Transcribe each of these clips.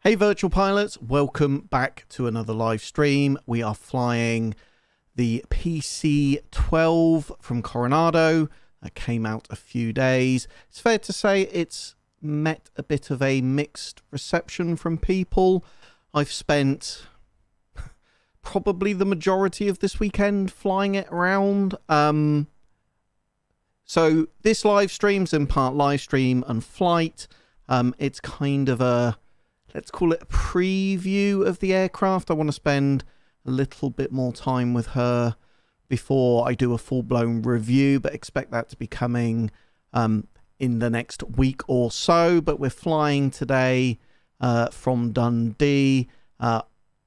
Hey virtual pilots, welcome back to another live stream. We are flying the PC-12 from Coronado. That came out a few days. It's fair to say it's met a bit of a mixed reception from people. I've spent probably the majority of this weekend flying it around. So this live stream's in part live stream and flight. It's kind of a, let's call it a preview of the aircraft. I want to spend a little bit more time with her before I do a full-blown review, but expect that to be coming in the next week or so. But we're flying today from Dundee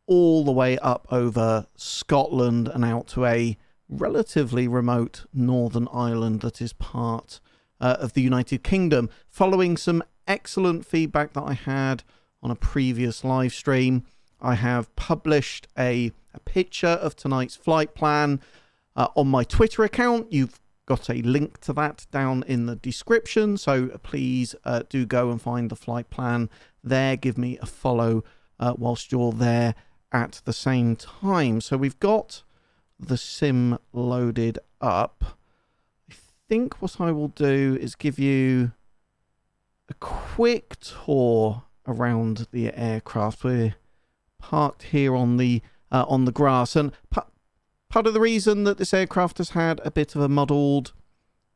all the way up over Scotland and out to a relatively remote northern island that is part of the United Kingdom. Following some excellent feedback that I had on a previous live stream, I have published a picture of tonight's flight plan on my Twitter account. You've got a link to that down in the description, so please do go and find the flight plan there. Give me a follow whilst you're there at the same time. So we've got the sim loaded up. I think what I will do is give you a quick tour around the aircraft. We're parked here on the grass, and part of the reason that this aircraft has had a bit of a muddled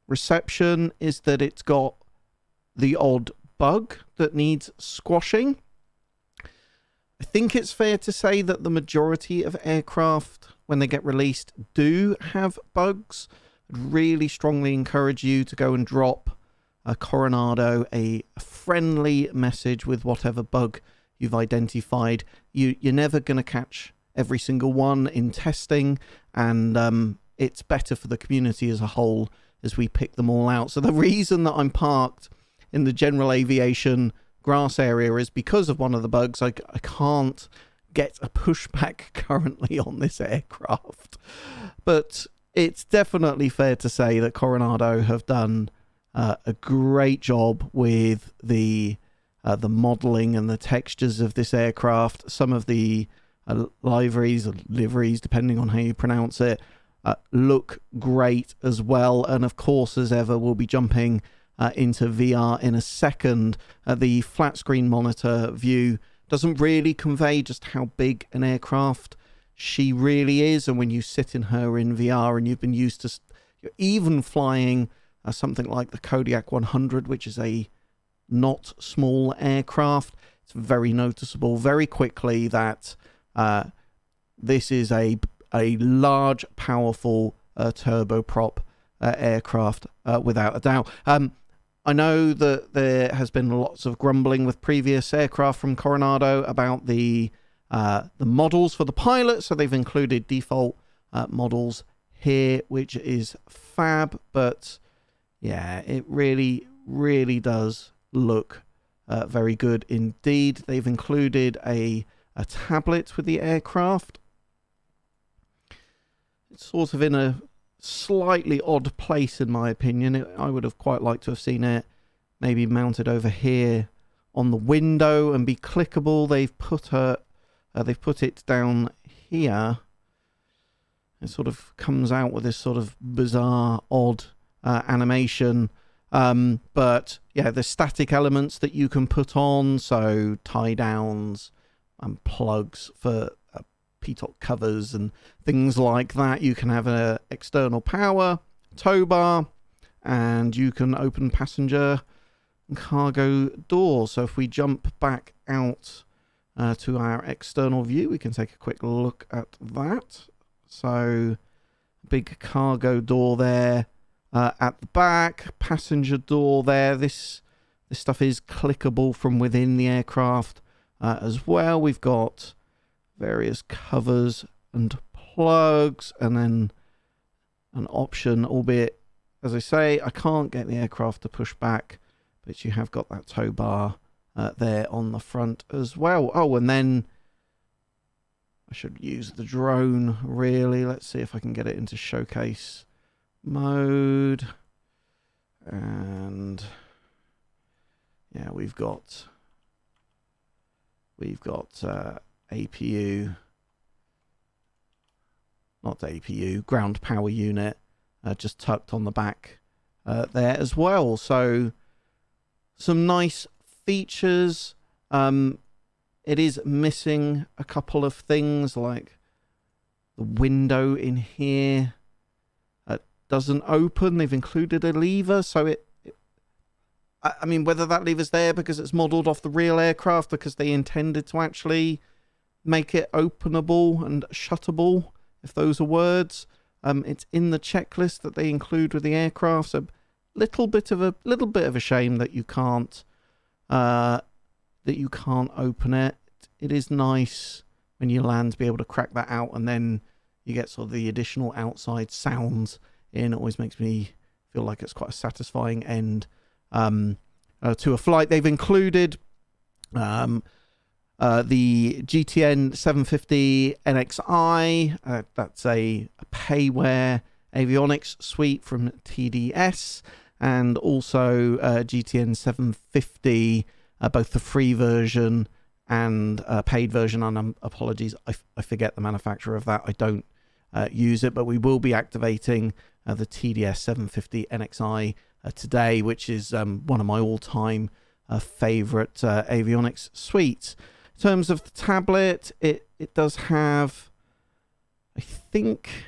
reception is that it's got the odd bug that needs squashing. I think it's fair to say that the majority of aircraft, when they get released, do have bugs. I'd really strongly encourage you to go and drop Coronado a friendly message with whatever bug you've identified. You're never going to catch every single one in testing, and it's better for the community as a whole as we pick them all out. So the reason that I'm parked in the general aviation grass area is because of one of the bugs. I can't get a pushback currently on this aircraft, but it's definitely fair to say that Coronado have done a great job with the modeling and the textures of this aircraft. Some of the liveries, or liveries, depending on how you pronounce it, look great as well. And of course, as ever, we'll be jumping into VR in a second. The flat screen monitor view doesn't really convey just how big an aircraft she really is. And when you sit in her in VR and you've been used to even flying something like the Kodiak 100, which is a not small aircraft, it's very noticeable very quickly that this is a large, powerful turboprop aircraft, without a doubt. I know that there has been lots of grumbling with previous aircraft from Coronado about the models for the pilot, so they've included default models here, which is fab. But yeah, it really, really does look very good indeed. They've included a tablet with the aircraft. It's sort of in a slightly odd place, in my opinion. I would have quite liked to have seen it maybe mounted over here on the window and be clickable. They've put it down here. It sort of comes out with this sort of bizarre, odd animation. But yeah, there's static elements that you can put on, so tie downs and plugs for pitot covers and things like that. You can have an external power, tow bar, and you can open passenger and cargo doors. So if we jump back out to our external view, we can take a quick look at that. So big cargo door there at the back, passenger door there. This stuff is clickable from within the aircraft as well. We've got various covers and plugs, and then an option, albeit, as I say, I can't get the aircraft to push back, but you have got that tow bar there on the front as well. Oh, and then I should use the drone, really. Let's see if I can get it into showcase mode. And yeah, we've got We've got APU, not APU, ground power unit, just tucked on the back there as well. So some nice features. It is missing a couple of things, like the window in here doesn't open. They've included a lever, so I mean, whether that lever's there because it's modelled off the real aircraft, because they intended to actually make it openable and shuttable, if those are words. It's in the checklist that they include with the aircraft. So little bit of a shame that you can't open it. It is nice when you land to be able to crack that out, and then you get sort of the additional outside sounds in. It always makes me feel like it's quite a satisfying end to a flight. They've included the GTN 750 NXI. That's a payware avionics suite from TDS, and also GTN 750, both the free version and paid version. And apologies, I forget the manufacturer of that. I don't use it, but we will be activating the TDS 750 NXI today, which is one of my all-time favorite avionics suites. In terms of the tablet, it does have, I think,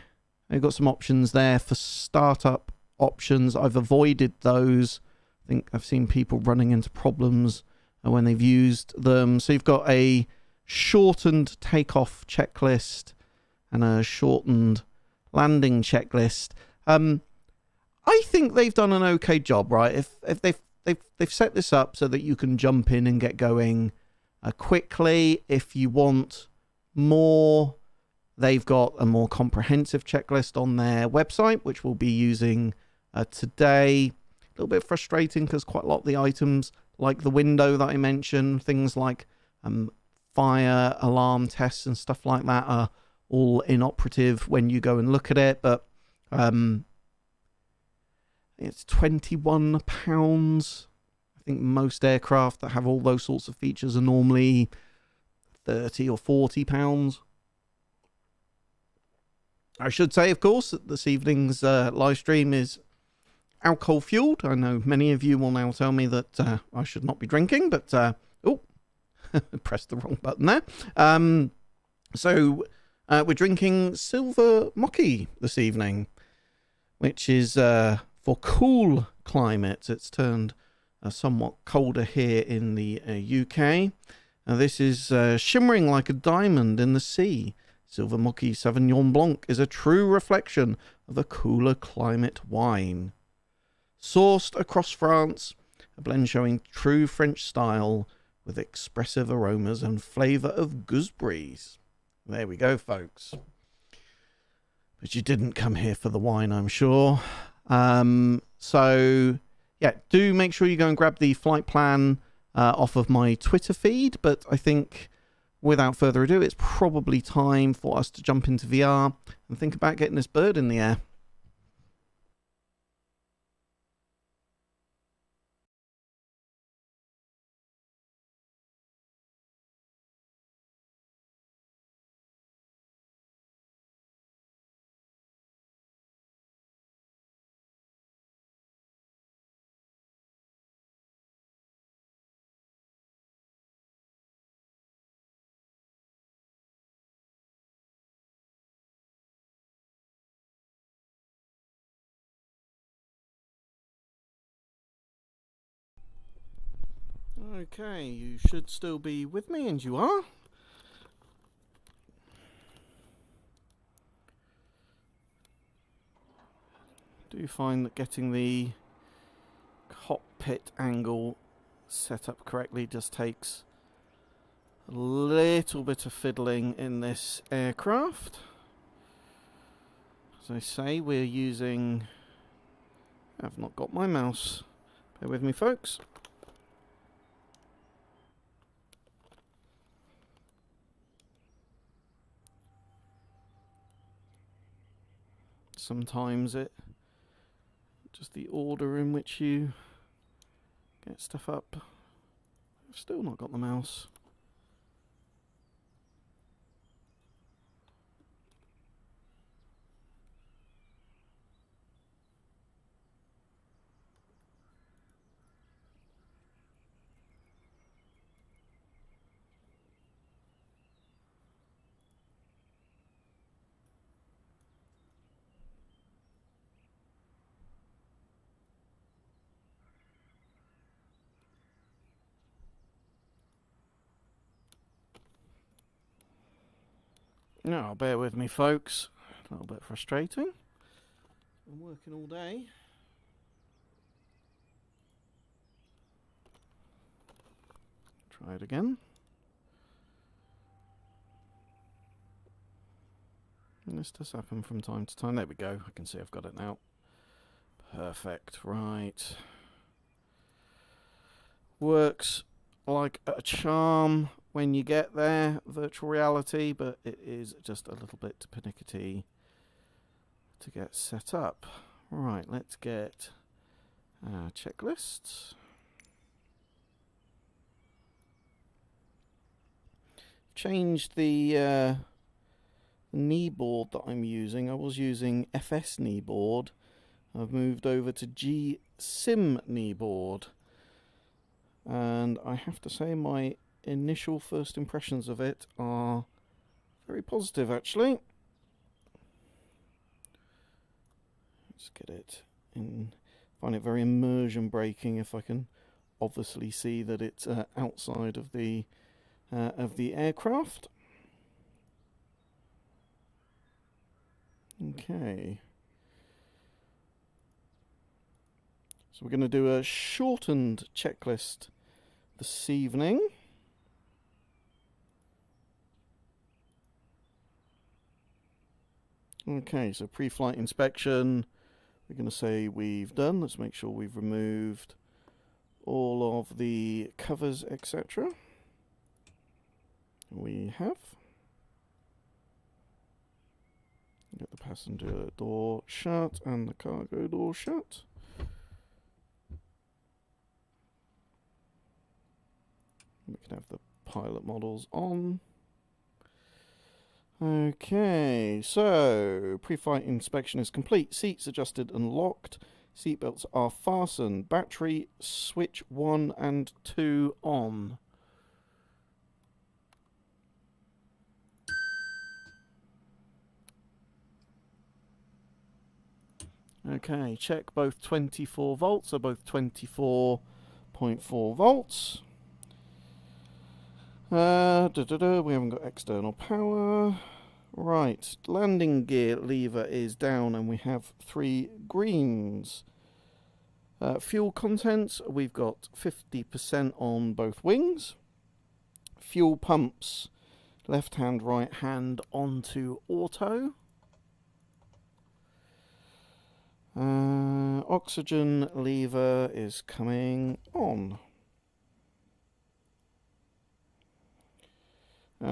I've got some options there for startup options. I've avoided those. I think I've seen people running into problems when they've used them. So you've got a shortened takeoff checklist and a shortened landing checklist. I think they've done an okay job, right? If they've set this up so that you can jump in and get going quickly. If you want more, they've got a more comprehensive checklist on their website, which we'll be using today. A little bit frustrating because quite a lot of the items, like the window that I mentioned, things like fire alarm tests and stuff like that, are all inoperative when you go and look at it. But it's £21. I think most aircraft that have all those sorts of features are normally £30 or £40. I should say, of course, that this evening's live stream is alcohol fueled. I know many of you will now tell me that I should not be drinking, but oh, pressed the wrong button there. So we're drinking Silver Mocky this evening, which is for cool climates. It's turned somewhat colder here in the UK. This is shimmering like a diamond in the sea. Silver Mocky Sauvignon Blanc is a true reflection of a cooler climate wine. Sourced across France, a blend showing true French style with expressive aromas and flavour of gooseberries. There we go, folks. But you didn't come here for the wine, I'm sure. So, yeah, do make sure you go and grab the flight plan off of my Twitter feed. But I think, without further ado, it's probably time for us to jump into VR and think about getting this bird in the air. Okay, you should still be with me, and you are. Do find that getting the cockpit angle set up correctly just takes a little bit of fiddling in this aircraft. As I say, we're using... I've not got my mouse. Bear with me, folks. Sometimes just the order in which you get stuff up. I've still not got the mouse. Now, bear with me, folks. A little bit frustrating. I'm working all day. Try it again. And this does happen from time to time. There we go. I can see I've got it now. Perfect. Right. Works like a charm when you get there, virtual reality, but it is just a little bit pernickety to get set up. Right, let's get checklists. Changed the knee board that I'm using. I was using FS knee board. I've moved over to G-Sim knee board. And I have to say my initial first impressions of it are very positive, actually. Let's get it in. Find it very immersion breaking if I can obviously see that it's outside of the aircraft. Okay. So we're going to do a shortened checklist this evening. Okay, so pre-flight inspection, we're going to say we've done. Let's make sure we've removed all of the covers, etc. We have. Get the passenger door shut and the cargo door shut. We can have the pilot models on. Okay, so pre-flight inspection is complete. Seats adjusted and locked. Seatbelts are fastened. Battery switch 1 and 2 on. Okay, check both 24 volts, so both 24.4 volts. We haven't got external power. Right, landing gear lever is down and we have 3 greens. Fuel contents, we've got 50% on both wings. Fuel pumps, left hand, right hand onto auto. Oxygen lever is coming on.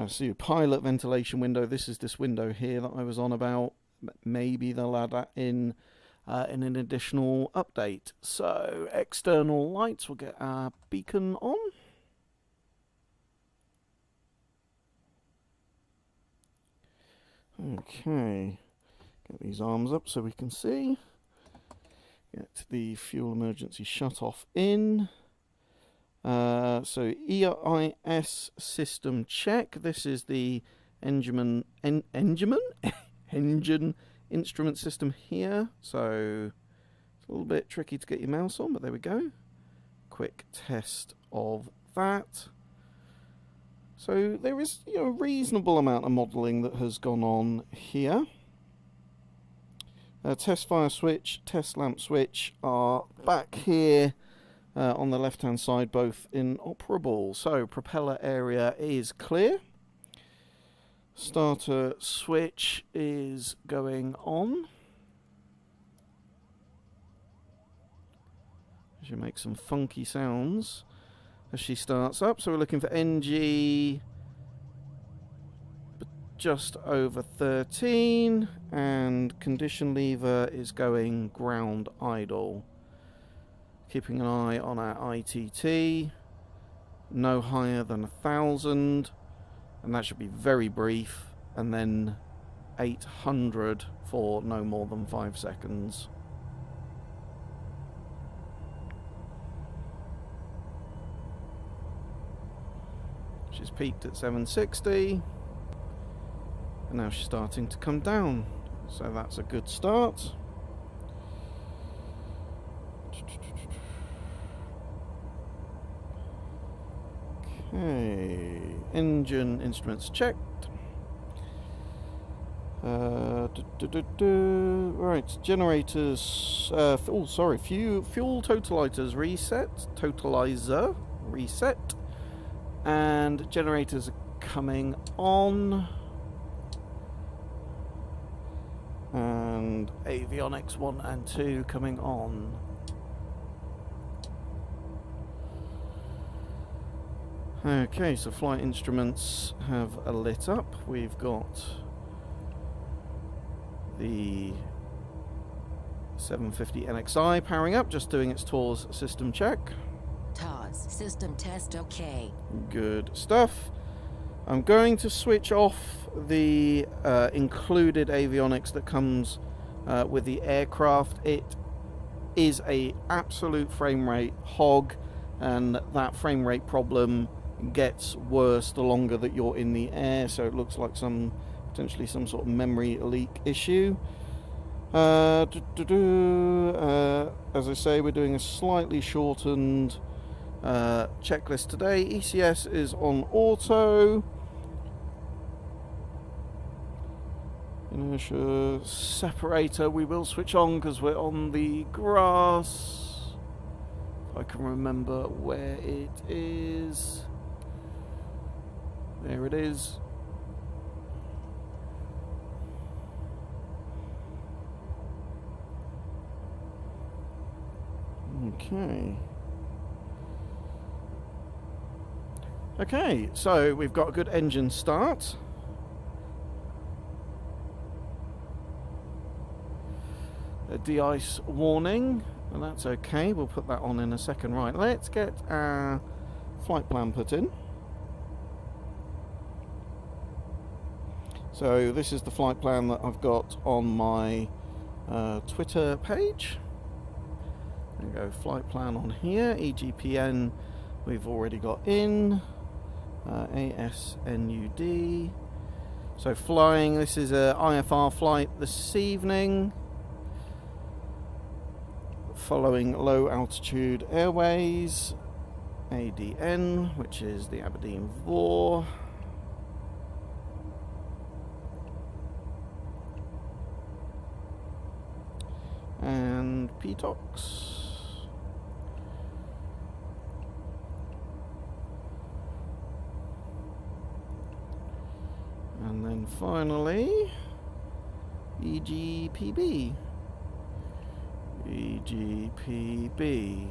So pilot ventilation window, this is this window here that I was on about. Maybe they'll add that in an additional update. So external lights, we'll get our beacon on. Okay, get these arms up so we can see. Get the fuel emergency shut off in. So EIS system check. This is the engine instrument system here. So it's a little bit tricky to get your mouse on, but there we go. Quick test of that. So there is a reasonable amount of modelling that has gone on here. Test fire switch, test lamp switch are back here on the left hand side, both inoperable. So propeller area is clear. Starter switch is going on. She makes some funky sounds as she starts up. So we're looking for NG just over 13, and condition lever is going ground idle. Keeping an eye on our ITT, no higher than 1,000, and that should be very brief, and then 800 for no more than 5 seconds. She's peaked at 760. And now she's starting to come down, so that's a good start. Okay, engine instruments checked. Right, generators. Oh, sorry. Fuel totalizers reset. Totalizer reset. And generators are coming on. And avionics 1 and 2 coming on. Okay, so flight instruments have lit up. We've got the 750 NXI powering up, just doing its TORS system check. TORS system test okay. Good stuff. I'm going to switch off the included avionics that comes with the aircraft. It is a absolute frame rate hog, and that frame rate problem gets worse the longer that you're in the air, so it looks like potentially some sort of memory leak issue. As I say, we're doing a slightly shortened checklist today. ECS is on auto. Inertia separator we will switch on because we're on the grass. If I can remember where it is. There it is. Okay, so we've got a good engine start. A de-ice warning, and that's okay. We'll put that on in a second. Right, let's get our flight plan put in. So this is the flight plan that I've got on my Twitter page. There we go, flight plan on here. EGPN we've already got in. ASNUD. So flying, this is a IFR flight this evening. Following low altitude airways. ADN, which is the Aberdeen VOR. And PTOX. And then finally, EGPB. EGPB.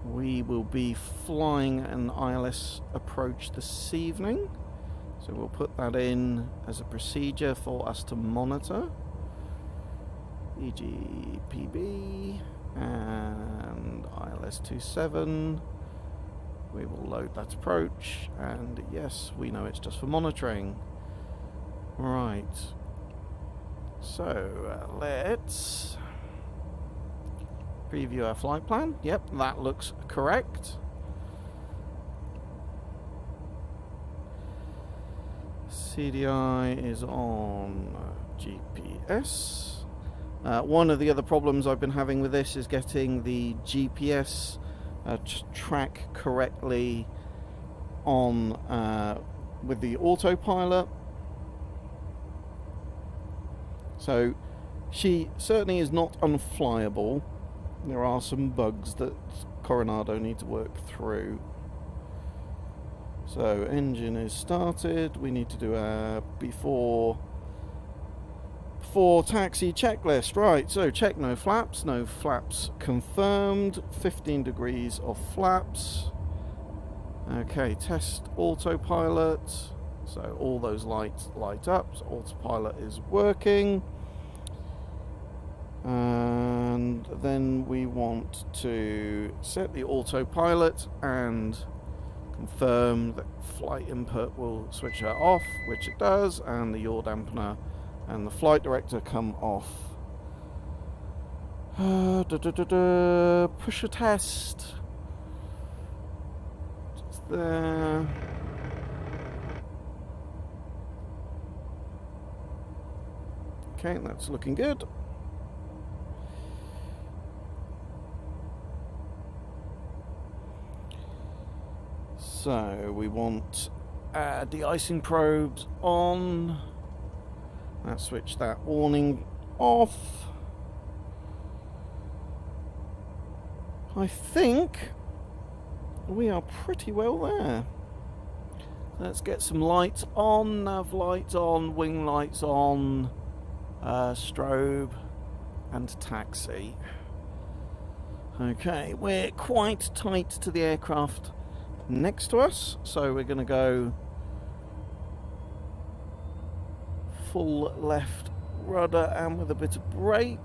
We will be flying an ILS approach this evening. So we'll put that in as a procedure for us to monitor. EGPB and ILS-27. We will load that approach, and yes, we know it's just for monitoring. Right. So let's preview our flight plan. Yep, that looks correct. CDI is on GPS. One of the other problems I've been having with this is getting the GPS track correctly on with the autopilot. So she certainly is not unflyable. There are some bugs that Coronado need to work through. So engine is started. We need to do a before taxi checklist. Right, so check no flaps confirmed. 15 degrees of flaps. Okay, test autopilot. So all those lights light up. So autopilot is working. And then we want to set the autopilot and confirm that flight input will switch her off, which it does, and the yaw dampener and the flight director come off. Push a test. Just there. Okay, that's looking good. So we want de-icing probes on. Let's switch that warning off. I think we are pretty well there. Let's get some lights on, nav lights on, wing lights on, strobe, and taxi. Okay, we're quite tight to the aircraft next to us, so we're going to go full left rudder and with a bit of brake.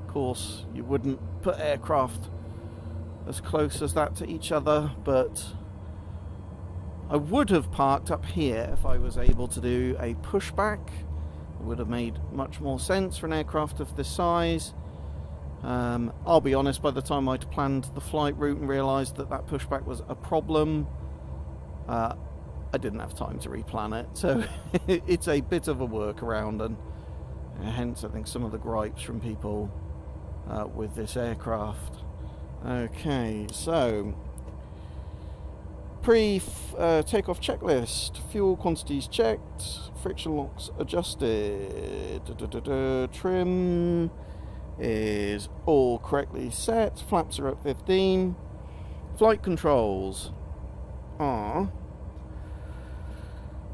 Of course, you wouldn't put aircraft as close as that to each other, but I would have parked up here if I was able to do a pushback. It would have made much more sense for an aircraft of this size. I'll be honest, by the time I'd planned the flight route and realised that that pushback was a problem, I didn't have time to replan it. So it's a bit of a workaround, and hence I think some of the gripes from people with this aircraft. Okay, so pre-takeoff checklist. Fuel quantities checked. Friction locks adjusted. Trim is all correctly set. Flaps are at 15. Flight controls are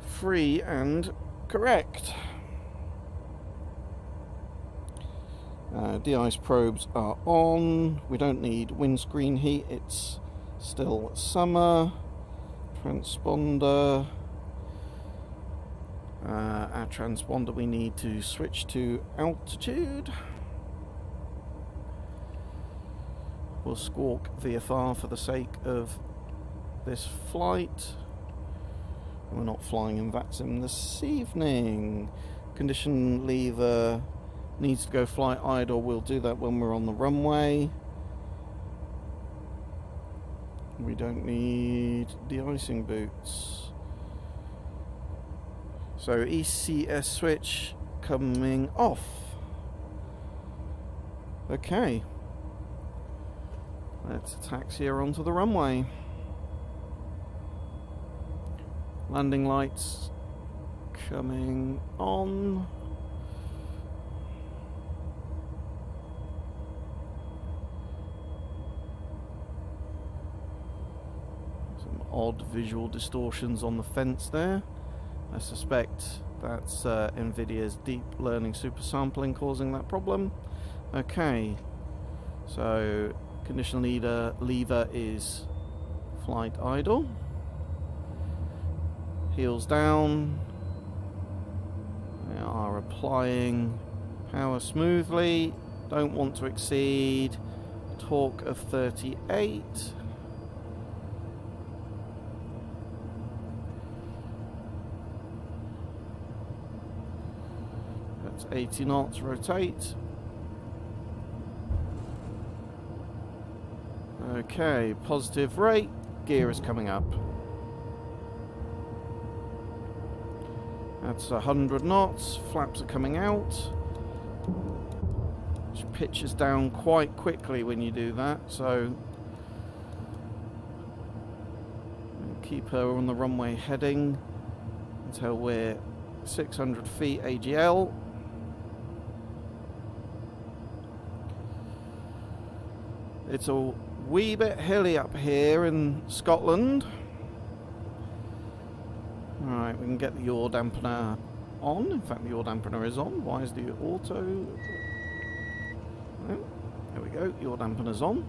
free and correct. De-ice probes are on. We don't need windscreen heat. It's still summer. Transponder. Our transponder we need to switch to altitude. We'll squawk VFR for the sake of this flight. We're not flying in VATSIM this evening. Condition lever needs to go flight idle. We'll do that when we're on the runway. We don't need de-icing boots. So ECS switch coming off. Okay. Let's taxi her onto the runway. Landing lights coming on. Odd visual distortions on the fence there. I suspect that's NVIDIA's deep learning super sampling causing that problem. Okay, so condition lever is flight idle. Heels down. We are applying power smoothly. Don't want to exceed torque of 38. That's 80 knots, rotate. Okay, positive rate, gear is coming up. That's 100 knots, flaps are coming out. Which pitches down quite quickly when you do that, so keep her on the runway heading until we're 600 feet AGL. It's a wee bit hilly up here in Scotland. Alright, we can get the yaw dampener on. In fact, the yaw dampener is on. Why is the auto... Oh, there we go, yaw dampener's on.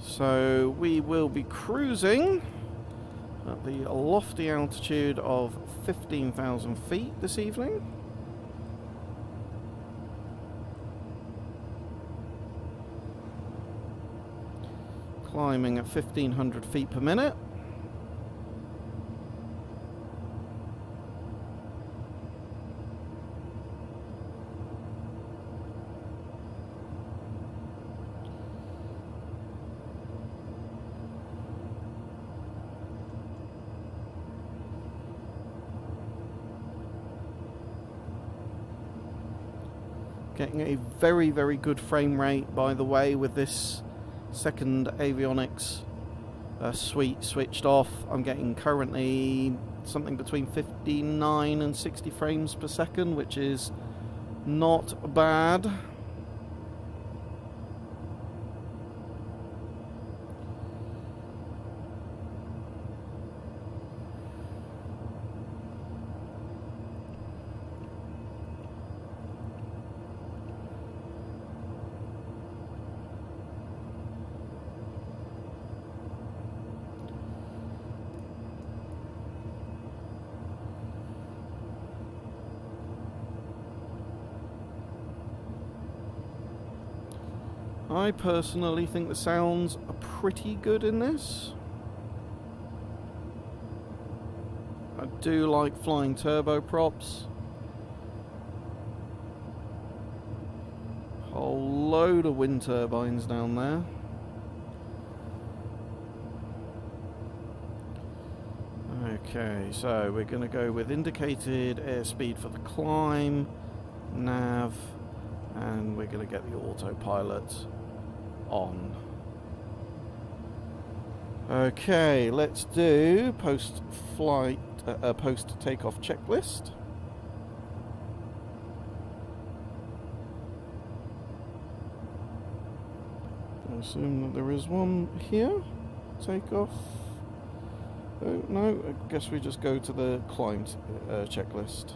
So we will be cruising at the lofty altitude of 15,000 feet this evening. Climbing at 1,500 feet per minute. Getting a very, very good frame rate, by the way, with this second avionics suite switched off. I'm getting currently something between 59 and 60 frames per second, which is not bad. I personally think the sounds are pretty good in this. I do like flying turboprops. Whole load of wind turbines down there. Okay, so we're going to go with indicated airspeed for the climb, nav, and we're going to get the autopilot on. Okay, let's do post-flight, post-takeoff checklist. I assume that there is one here. Takeoff. Oh, no, I guess we just go to the climb checklist.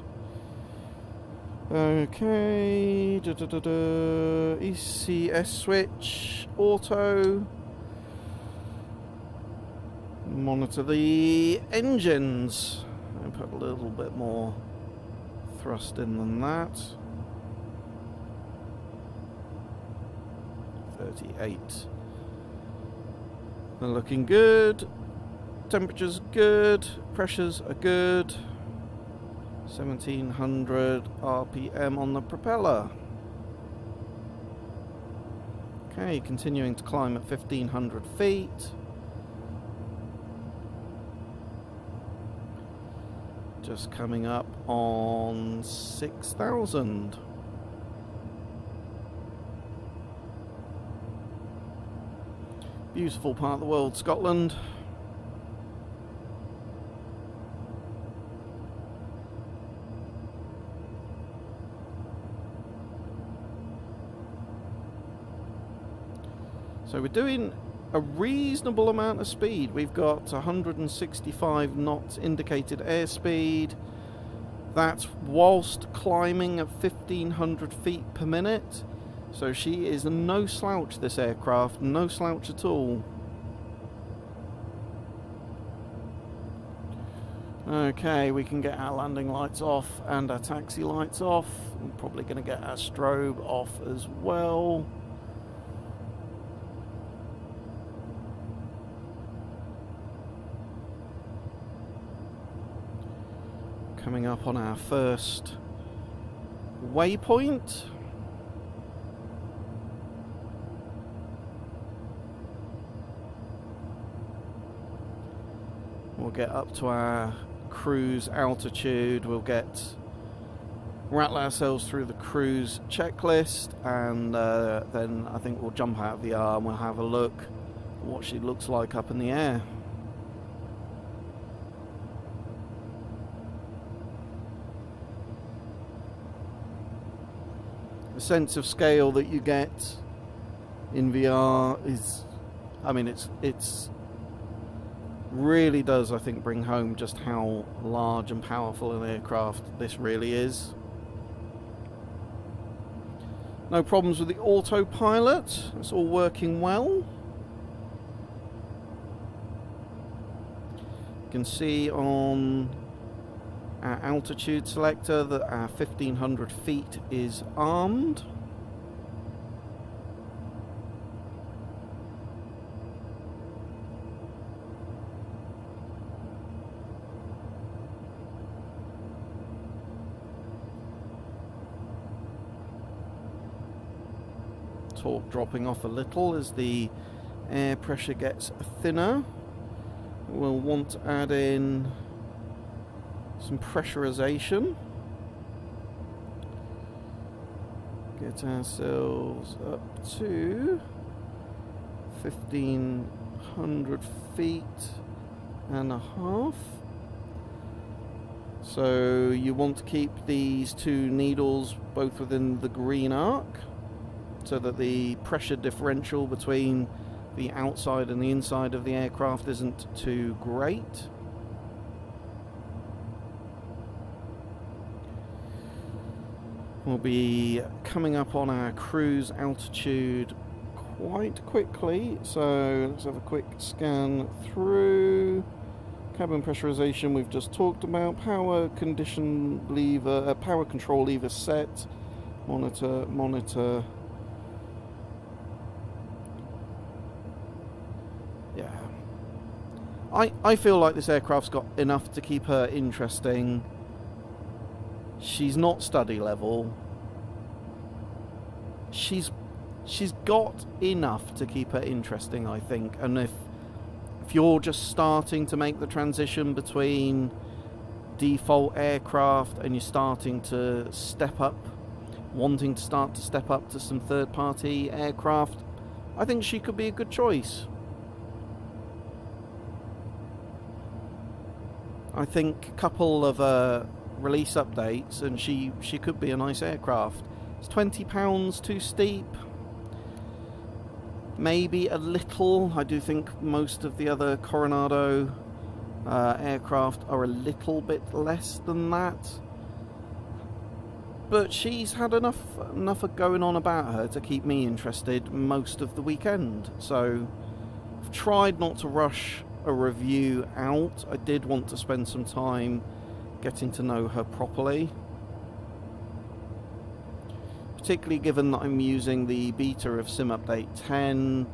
Okay, ECS switch, auto. Monitor the engines. And put a little bit more thrust in than that. 38. They're looking good. Temperature's good. Pressures are good. 1700 RPM on the propeller. Okay, continuing to climb at 1500 feet. Just coming up on 6,000. Beautiful part of the world, Scotland. So we're doing a reasonable amount of speed. We've got 165 knots indicated airspeed. That's whilst climbing at 1500 feet per minute. So she is no slouch, this aircraft, no slouch at all. Okay, we can get our landing lights off and our taxi lights off. We're probably going to get our strobe off as well. Coming up on our first waypoint. We'll get up to our cruise altitude. We'll rattle ourselves through the cruise checklist, and then I think we'll jump out of the R and we'll have a look at what she looks like up in the air. The sense of scale that you get in VR is, I mean, it's really does, I think, bring home just how large and powerful an aircraft this really is. No problems with the autopilot. It's all working well. You can see on our altitude selector that our 1500 feet is armed. Torque dropping off a little as the air pressure gets thinner. We'll want to add in some pressurization. Get ourselves up to 1,500 feet and a half. So you want to keep these two needles both within the green arc so that the pressure differential between the outside and the inside of the aircraft isn't too great. We'll be coming up on our cruise altitude quite quickly, so let's have a quick scan through. Cabin pressurization we've just talked about. Power condition lever, power control lever set. Monitor. Yeah. I feel like this aircraft's got enough to keep her interesting. She's not study level. She's got enough to keep her interesting, I think. And if you're just starting to make the transition between default aircraft and you're starting to step up, wanting to start to step up to some third-party aircraft, I think she could be a good choice. I think a couple of release updates and she could be a nice aircraft. It's £20 too steep? Maybe a little. I do think most of the other Coronado aircraft are a little bit less than that. But she's had enough going on about her to keep me interested most of the weekend. So I've tried not to rush a review out. I did want to spend some time getting to know her properly, particularly given that I'm using the beta of Sim Update 10,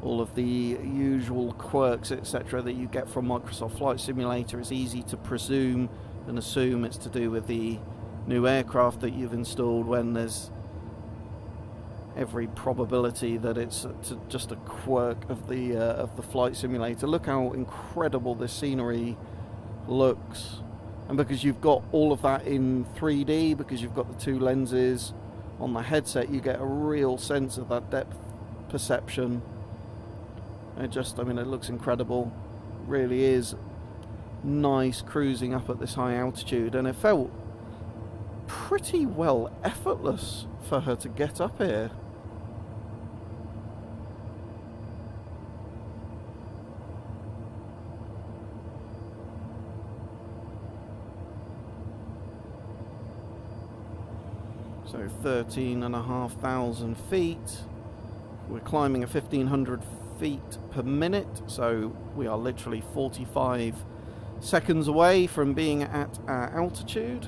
all of the usual quirks, etc. that you get from Microsoft Flight Simulator. It's easy to presume and assume it's to do with the new aircraft that you've installed, when there's every probability that it's just a quirk of the Flight Simulator. Look how incredible this scenery looks. And because you've got all of that in 3D, because you've got the two lenses on the headset, you get a real sense of that depth perception. It looks incredible. Really is nice cruising up at this high altitude, and it felt pretty well effortless for her to get up here. So 13,500 feet. We're climbing at 1,500 feet per minute, so we are literally 45 seconds away from being at our altitude.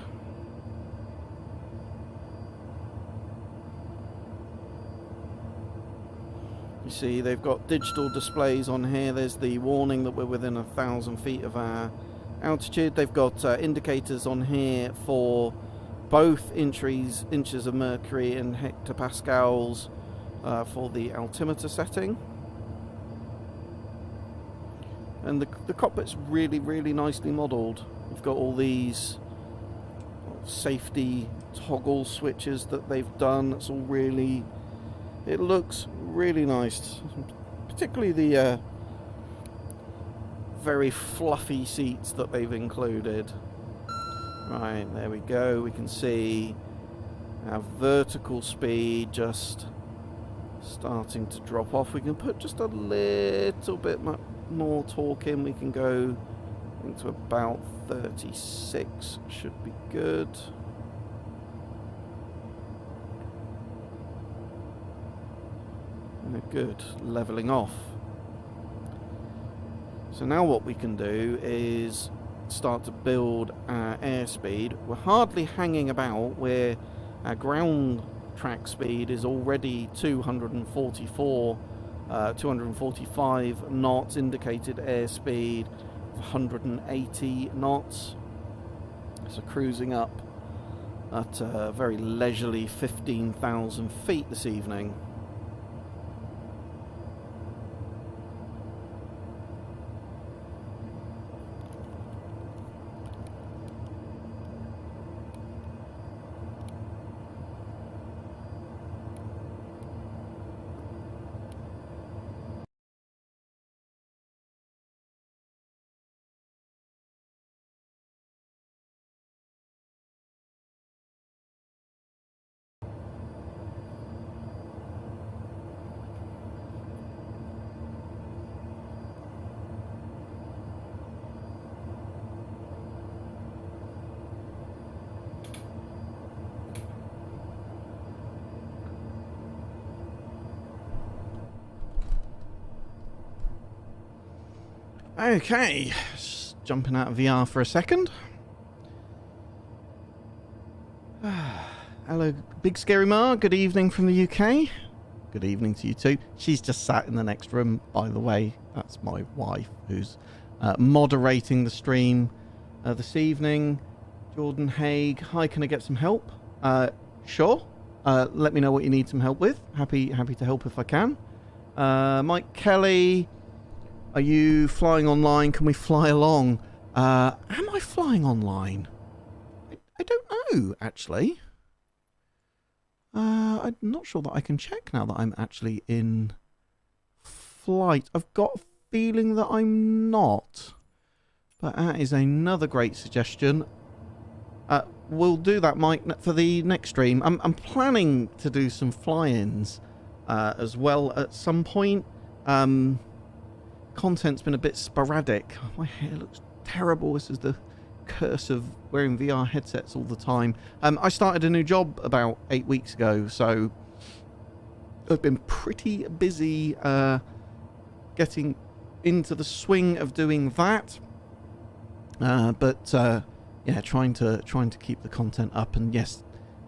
You see they've got digital displays on here. There's the warning that we're within 1,000 feet of our altitude. They've got indicators on here for both inches of mercury and hectopascals for the altimeter setting. And the cockpit's really, really nicely modelled. You've got all these safety toggle switches that they've done. It's all really, it looks really nice. Particularly the very fluffy seats that they've included. Right, there we go. We can see our vertical speed just starting to drop off. We can put just a little bit more torque in. We can go into about 36. Should be good. Good. Leveling off. So now what we can do is start to build our airspeed. We're hardly hanging about, where our ground track speed is already 245 knots, indicated airspeed of 180 knots. So cruising up at a very leisurely 15,000 feet this evening. Okay, just jumping out of VR for a second. Hello, Big Scary Ma. Good evening from the UK. Good evening to you too. She's just sat in the next room, by the way. That's my wife who's moderating the stream this evening. Jordan Haig. Hi, can I get some help? Sure. Let me know what you need some help with. Happy to help if I can. Mike Kelly. Are you flying online? Can we fly along? Am I flying online? I don't know, actually. I'm not sure that I can check now that I'm actually in flight. I've got a feeling that I'm not. But that is another great suggestion. We'll do that, Mike, for the next stream. I'm planning to do some fly-ins as well at some point. Content's been a bit sporadic. My hair looks terrible. This is the curse of wearing VR headsets all the time. I started a new job about 8 weeks ago, so I've been pretty busy getting into the swing of doing that. Yeah, trying to keep the content up, and yes,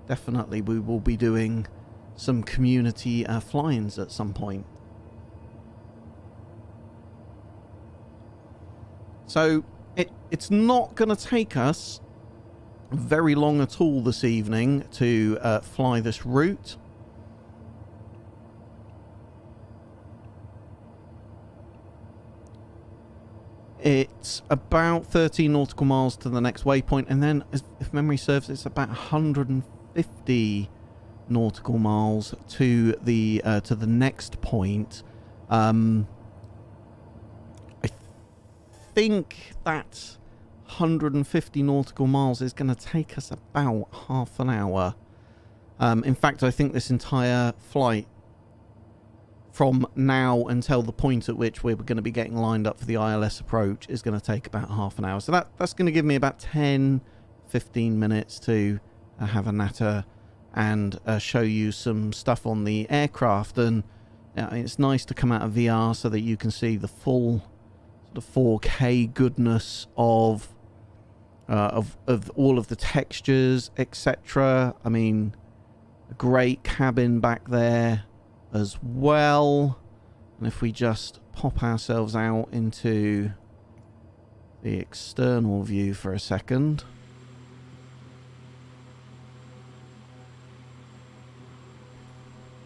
definitely we will be doing some community fly-ins at some point. So it's not going to take us very long at all this evening to fly this route. It's about 13 nautical miles to the next waypoint, and then, if memory serves, it's about 150 nautical miles to the next point. I think that 150 nautical miles is going to take us about half an hour. In fact, I think this entire flight from now until the point at which we're going to be getting lined up for the ILS approach is going to take about half an hour. So that's going to give me about 10-15 minutes to have a natter and show you some stuff on the aircraft. And it's nice to come out of VR so that you can see the full the 4K goodness of all of the textures, etc. I mean, a great cabin back there as well. And if we just pop ourselves out into the external view for a second.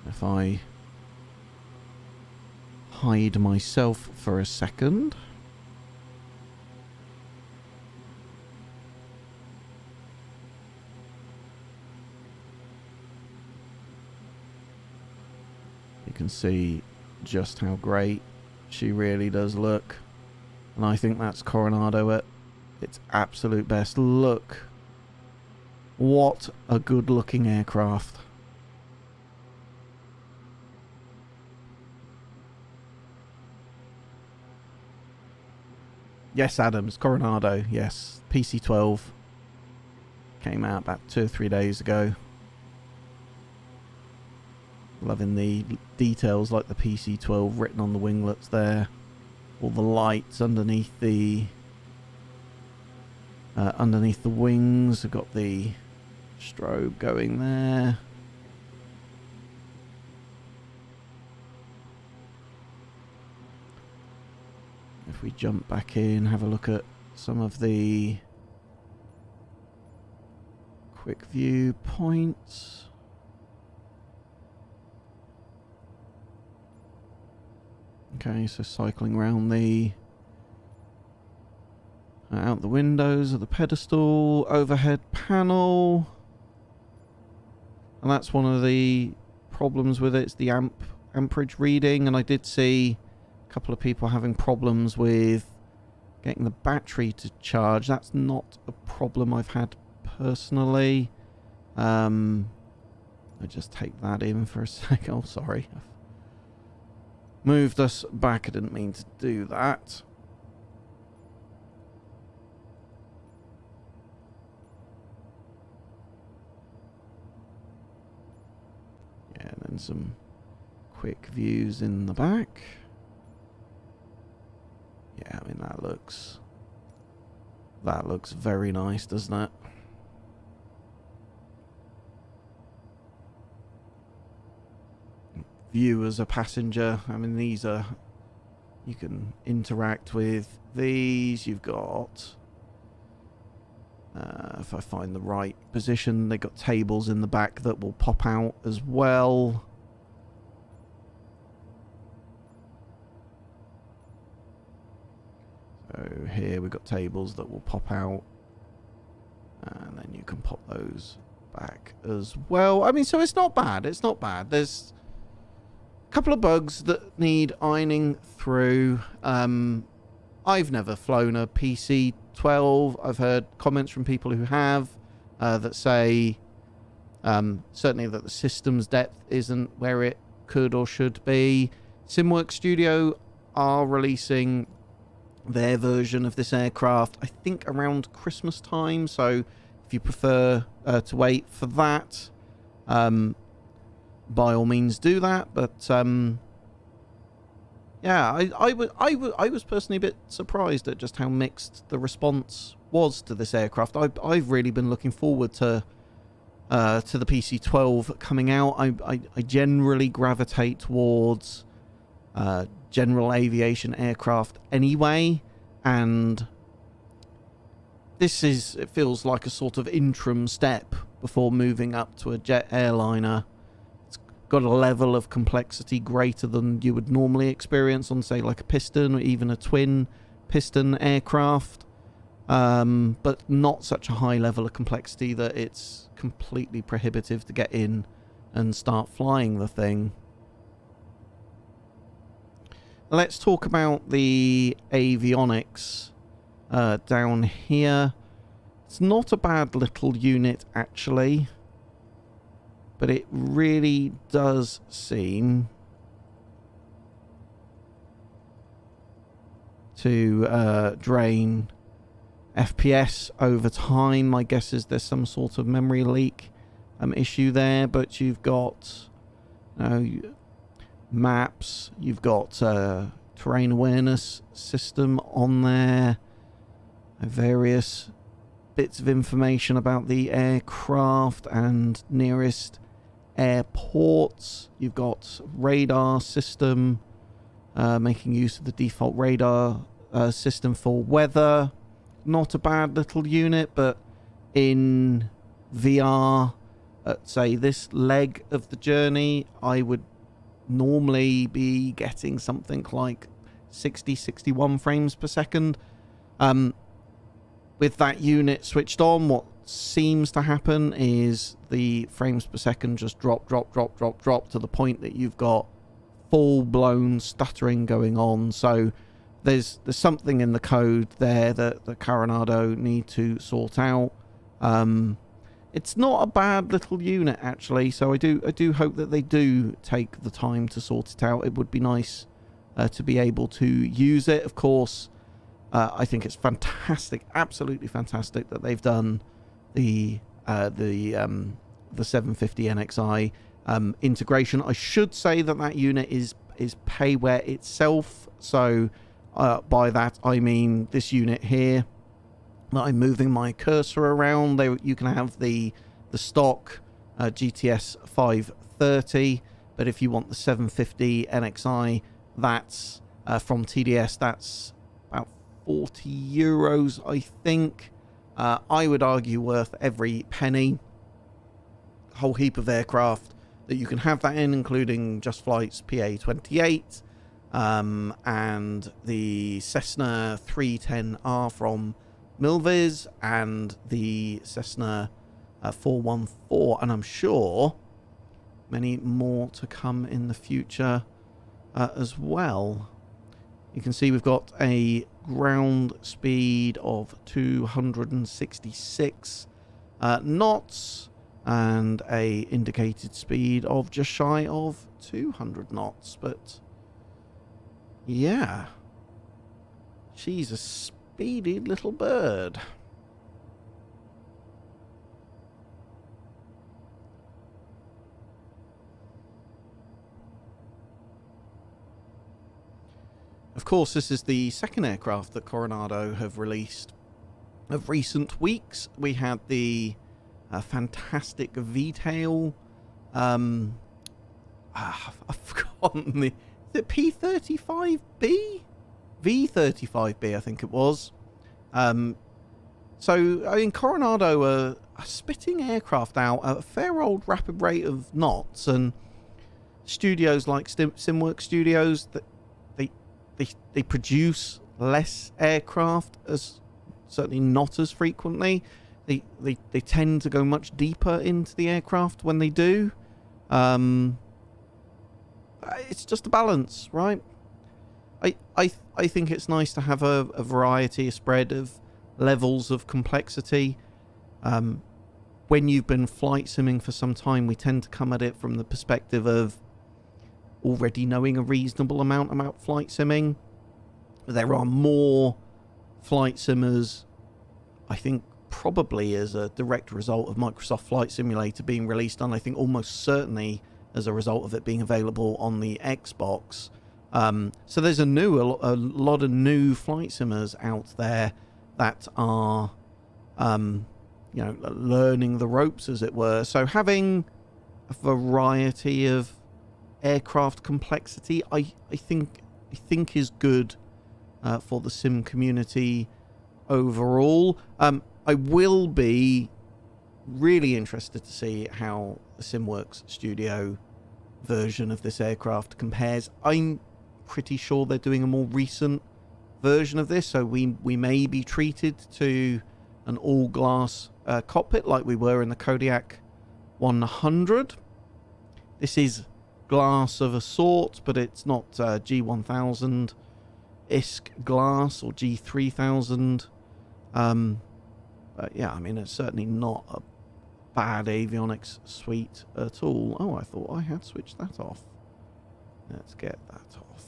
If I hide myself for a second. You can see just how great she really does look. And I think that's Coronado at its absolute best. Look. What a good looking aircraft. Yes, Adams, Coronado, yes. PC-12 came out about 2 or 3 days ago. Loving the details like the PC-12 written on the winglets there. All the lights underneath the wings. I've got the strobe going there. If we jump back in, have a look at some of the quick view points. Okay, so cycling around the out the windows of the pedestal, overhead panel. And that's one of the problems with it. It's the amperage reading, and I did see a couple of people having problems with getting the battery to charge. That's not a problem I've had personally. I just take that in for a sec. Oh, sorry. I've moved us back. I didn't mean to do that. Yeah, and then some quick views in the back. Yeah, I mean, That looks very nice, doesn't it? View as a passenger. I mean, these are... You can interact with these. You've got... if I find the right position, they've got tables in the back that will pop out as well. So here we've got tables that will pop out. And then you can pop those back as well. I mean, so it's not bad. It's not bad. There's a couple of bugs that need ironing through. I've never flown a PC-12. I've heard comments from people who have that say certainly that the system's depth isn't where it could or should be. SUMBURGH Studio are releasing their version of this aircraft, I think around Christmas time. So if you prefer to wait for that, by all means do that. But yeah, I was personally a bit surprised at just how mixed the response was to this aircraft. I've really been looking forward to the PC-12 coming out. I generally gravitate towards general aviation aircraft anyway, and it feels like a sort of interim step before moving up to a jet airliner. It's got a level of complexity greater than you would normally experience on, say, like a piston or even a twin piston aircraft, but not such a high level of complexity that it's completely prohibitive to get in and start flying the thing. Let's talk about the avionics down here. It's not a bad little unit, actually, but it really does seem to drain FPS over time. My guess is there's some sort of memory leak issue there, but you've got maps, you've got terrain awareness system on there, various bits of information about the aircraft and nearest airports. You've got radar system, making use of the default radar system for weather. Not a bad little unit, but in VR at, say, this leg of the journey, I would normally be getting something like 60-61 frames per second. With that unit switched on, what seems to happen is the frames per second just drop to the point that you've got full-blown stuttering going on. So there's something in the code there that the Coronado need to sort out. It's not a bad little unit, actually, so I do hope that they do take the time to sort it out. It would be nice to be able to use it. Of course, I think it's fantastic, absolutely fantastic, that they've done the 750 NXI integration. I should say that unit is payware itself, so by that I mean this unit here that I'm moving my cursor around. You can have the stock GTS 530, but if you want the 750 NXI, that's from TDS, that's about €40, I think. I would argue worth every penny. A whole heap of aircraft that you can have that in, including Just Flight's PA-28 and the Cessna 310R from Milviz and the Cessna 414, and I'm sure many more to come in the future as well. You can see we've got a ground speed of 266 knots and a indicated speed of just shy of 200 knots, but yeah, she's a speedy little bird. Of course, this is the second aircraft that Coronado have released of recent weeks. We had the fantastic V-tail. I've forgotten the... Is it P-35B? V-35B, I think it was. So, I mean, Coronado are spitting aircraft out at a fair old rapid rate of knots, and studios like SimWorks Studios, that they produce less aircraft, as certainly not as frequently. They tend to go much deeper into the aircraft when they do. It's just a balance, right? I think it's nice to have a variety, a spread of levels of complexity. When you've been flight simming for some time, we tend to come at it from the perspective of already knowing a reasonable amount about flight simming. There are more flight simmers, I think, probably as a direct result of Microsoft Flight Simulator being released, and I think almost certainly as a result of it being available on the Xbox. So there's a lot of new flight simmers out there that are, learning the ropes, as it were. So having a variety of aircraft complexity, I think is good for the sim community overall. I will be really interested to see how the SimWorks Studio version of this aircraft compares. I'm pretty sure they're doing a more recent version of this, so we may be treated to an all-glass cockpit like we were in the Kodiak 100. This is glass of a sort, but it's not G1000 ISK glass or G3000. But yeah, I mean, it's certainly not a bad avionics suite at all. Oh, I thought I had switched that off. Let's get that off.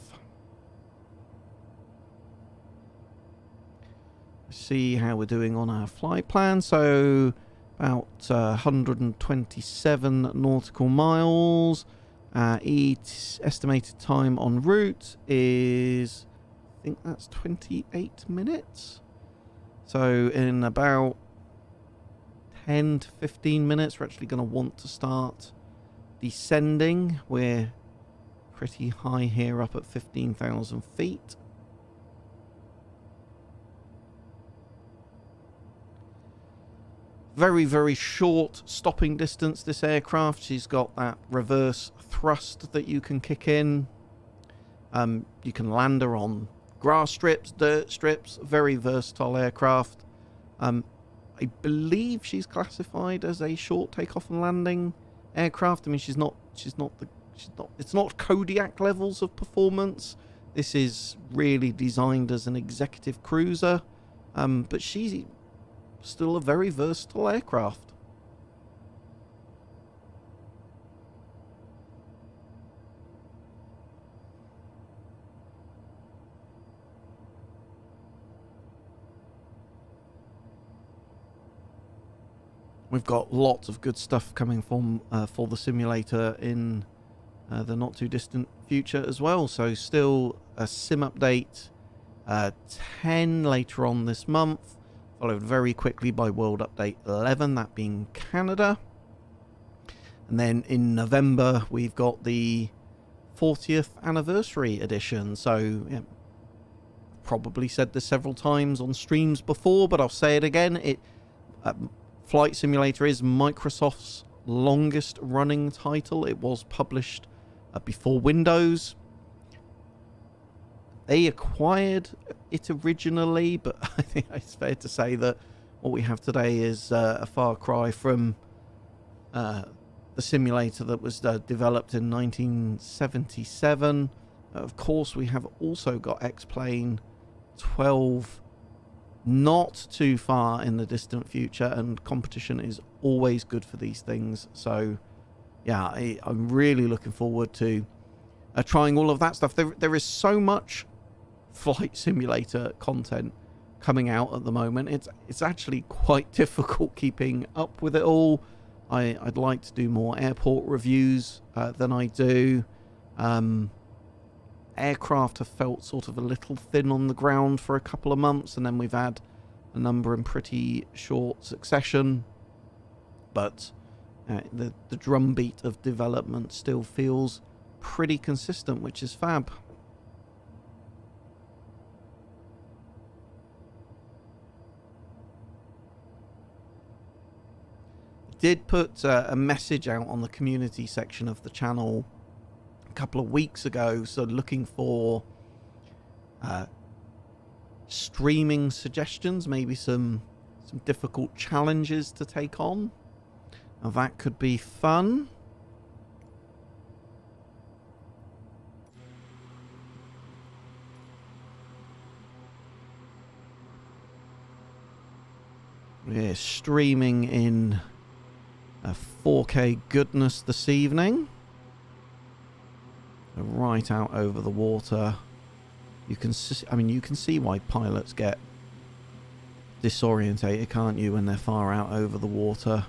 See how we're doing on our flight plan. So about 127 nautical miles. Each estimated time en route is, I think that's 28 minutes. So in about 10 to 15 minutes, we're actually going to want to start descending. We're pretty high here, up at 15,000 feet. Very, very short stopping distance, this aircraft. She's got that reverse thrust that you can kick in. You can land her on grass strips, dirt strips. Very versatile aircraft. I believe she's classified as a short takeoff and landing aircraft. I mean, it's not Kodiak levels of performance. This is really designed as an executive cruiser. But she's still a very versatile aircraft. We've got lots of good stuff coming from for the simulator in the not too distant future as well. So still a sim update 10 later on this month, followed very quickly by World Update 11, that being Canada. And then in November, we've got the 40th anniversary edition. So, yeah, probably said this several times on streams before, but I'll say it again. Flight Simulator is Microsoft's longest running title. It was published before Windows. They acquired it originally, but I think it's fair to say that what we have today is a far cry from the simulator that was developed in 1977. Of course, we have also got X-Plane 12 not too far in the distant future, and competition is always good for these things. So, yeah, I'm really looking forward to trying all of that stuff. There is so much flight simulator content coming out at the moment. It's actually quite difficult keeping up with it all. I'd like to do more airport reviews than I do. aircraft have felt sort of a little thin on the ground for a couple of months, and then we've had a number in pretty short succession. But the drumbeat of development still feels pretty consistent, which is fab. Did put a message out on the community section of the channel a couple of weeks ago, so looking for streaming suggestions, maybe some difficult challenges to take on. Now that could be fun. We're streaming in 4K goodness this evening. Right out over the water. You can see, you can see why pilots get disorientated, can't you, when they're far out over the water.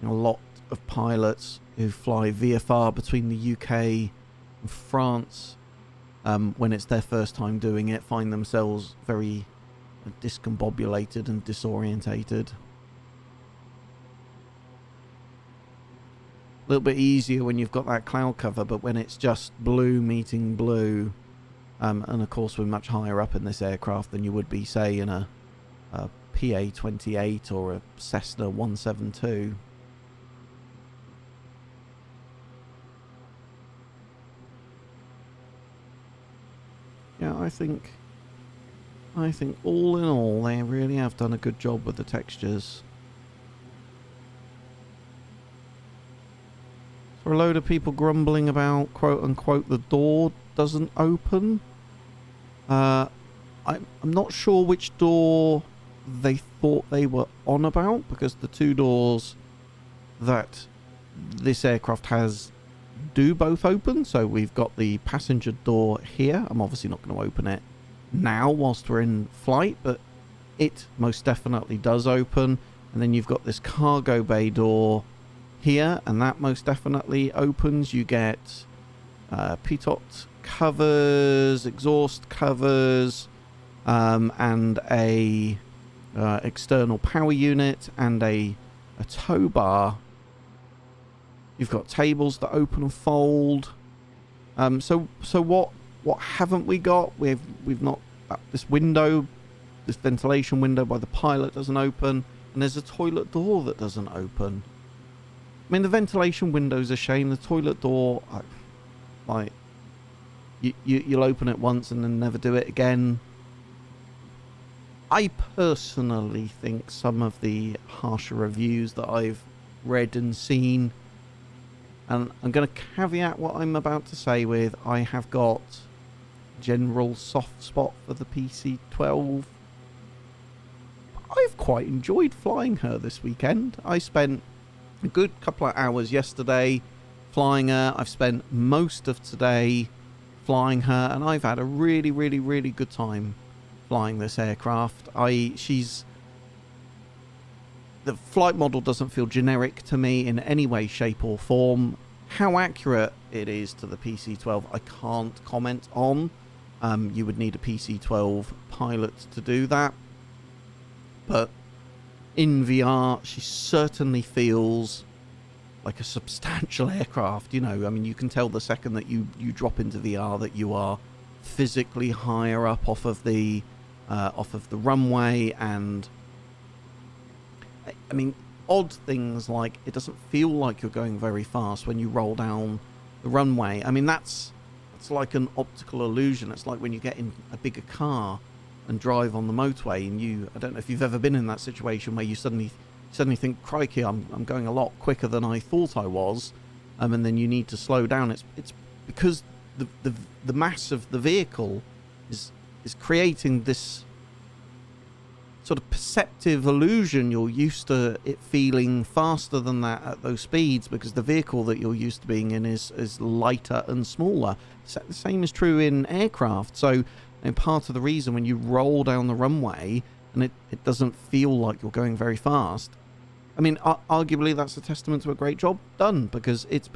A lot of pilots who fly VFR between the UK and France, when it's their first time doing it, find themselves very discombobulated and disorientated. A little bit easier when you've got that cloud cover, but when it's just blue meeting blue, and of course we're much higher up in this aircraft than you would be, say, in a PA-28 or a Cessna 172. Yeah, I think all in all, they really have done a good job with the textures. So a load of people grumbling about, quote unquote, the door doesn't open. I'm not sure which door they thought they were on about, because the two doors that this aircraft has do both open. So we've got the passenger door here. I'm obviously not going to open it now whilst we're in flight, but it most definitely does open. And then you've got this cargo bay door here, and that most definitely opens. You get pitot covers, exhaust covers, and a external power unit and a tow bar. You've got tables that open and fold. So what haven't we got? We've not this window, this ventilation window by the pilot doesn't open, and there's a toilet door that doesn't open. I mean, the ventilation window's a shame. The toilet door, like, you'll open it once and then never do it again. I personally think some of the harsher reviews that I've read and seen, and I'm going to caveat what I'm about to say with, I have got general soft spot for the PC-12. I've quite enjoyed flying her this weekend. I spent a good couple of hours yesterday flying her. I've spent most of today flying her, and I've had a really, really, really good time flying this aircraft. The flight model doesn't feel generic to me in any way, shape or form. How accurate it is to the PC-12, I can't comment on. You would need a PC-12 pilot to do that. But in VR, she certainly feels like a substantial aircraft. You know, I mean, you can tell the second that you drop into VR that you are physically higher up off of the runway. And I mean, odd things like it doesn't feel like you're going very fast when you roll down the runway. I mean, that's like an optical illusion. It's like when you get in a bigger car and drive on the motorway, and I don't know if you've ever been in that situation where you suddenly think, crikey, I'm going a lot quicker than I thought I was, and then you need to slow down. It's because the mass of the vehicle is creating this sort of perceptive illusion. You're used to it feeling faster than that at those speeds because the vehicle that you're used to being in is lighter and smaller. So the same is true in aircraft. So, and part of the reason when you roll down the runway and it doesn't feel like you're going very fast, I mean, arguably that's a testament to a great job done, because it's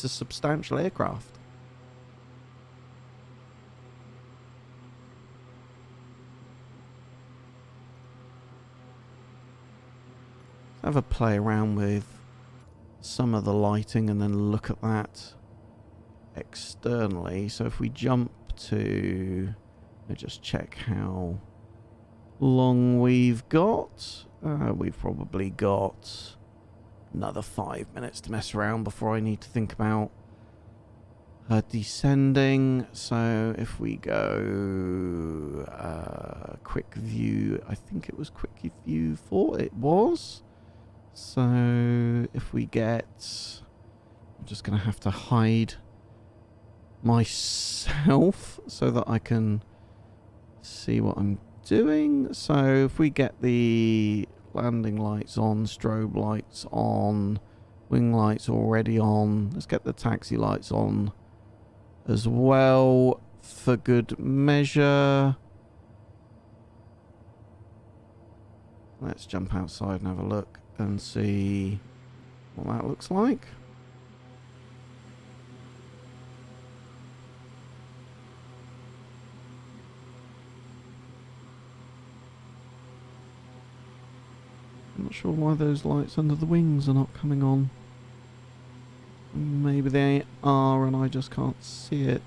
a substantial aircraft. have a play around with some of the lighting and then look at that externally. So if we jump to, let's just check how long we've got. We've probably got another 5 minutes to mess around before I need to think about descending. So if we go quick view, I think it was quick view 4, it was. So if we get, I'm just going to have to hide myself so that I can see what I'm doing. So if we get the landing lights on, strobe lights on, wing lights already on, let's get the taxi lights on as well for good measure. Let's jump outside and have a look and see what that looks like. I'm not sure why those lights under the wings are not coming on. Maybe they are and I just can't see it.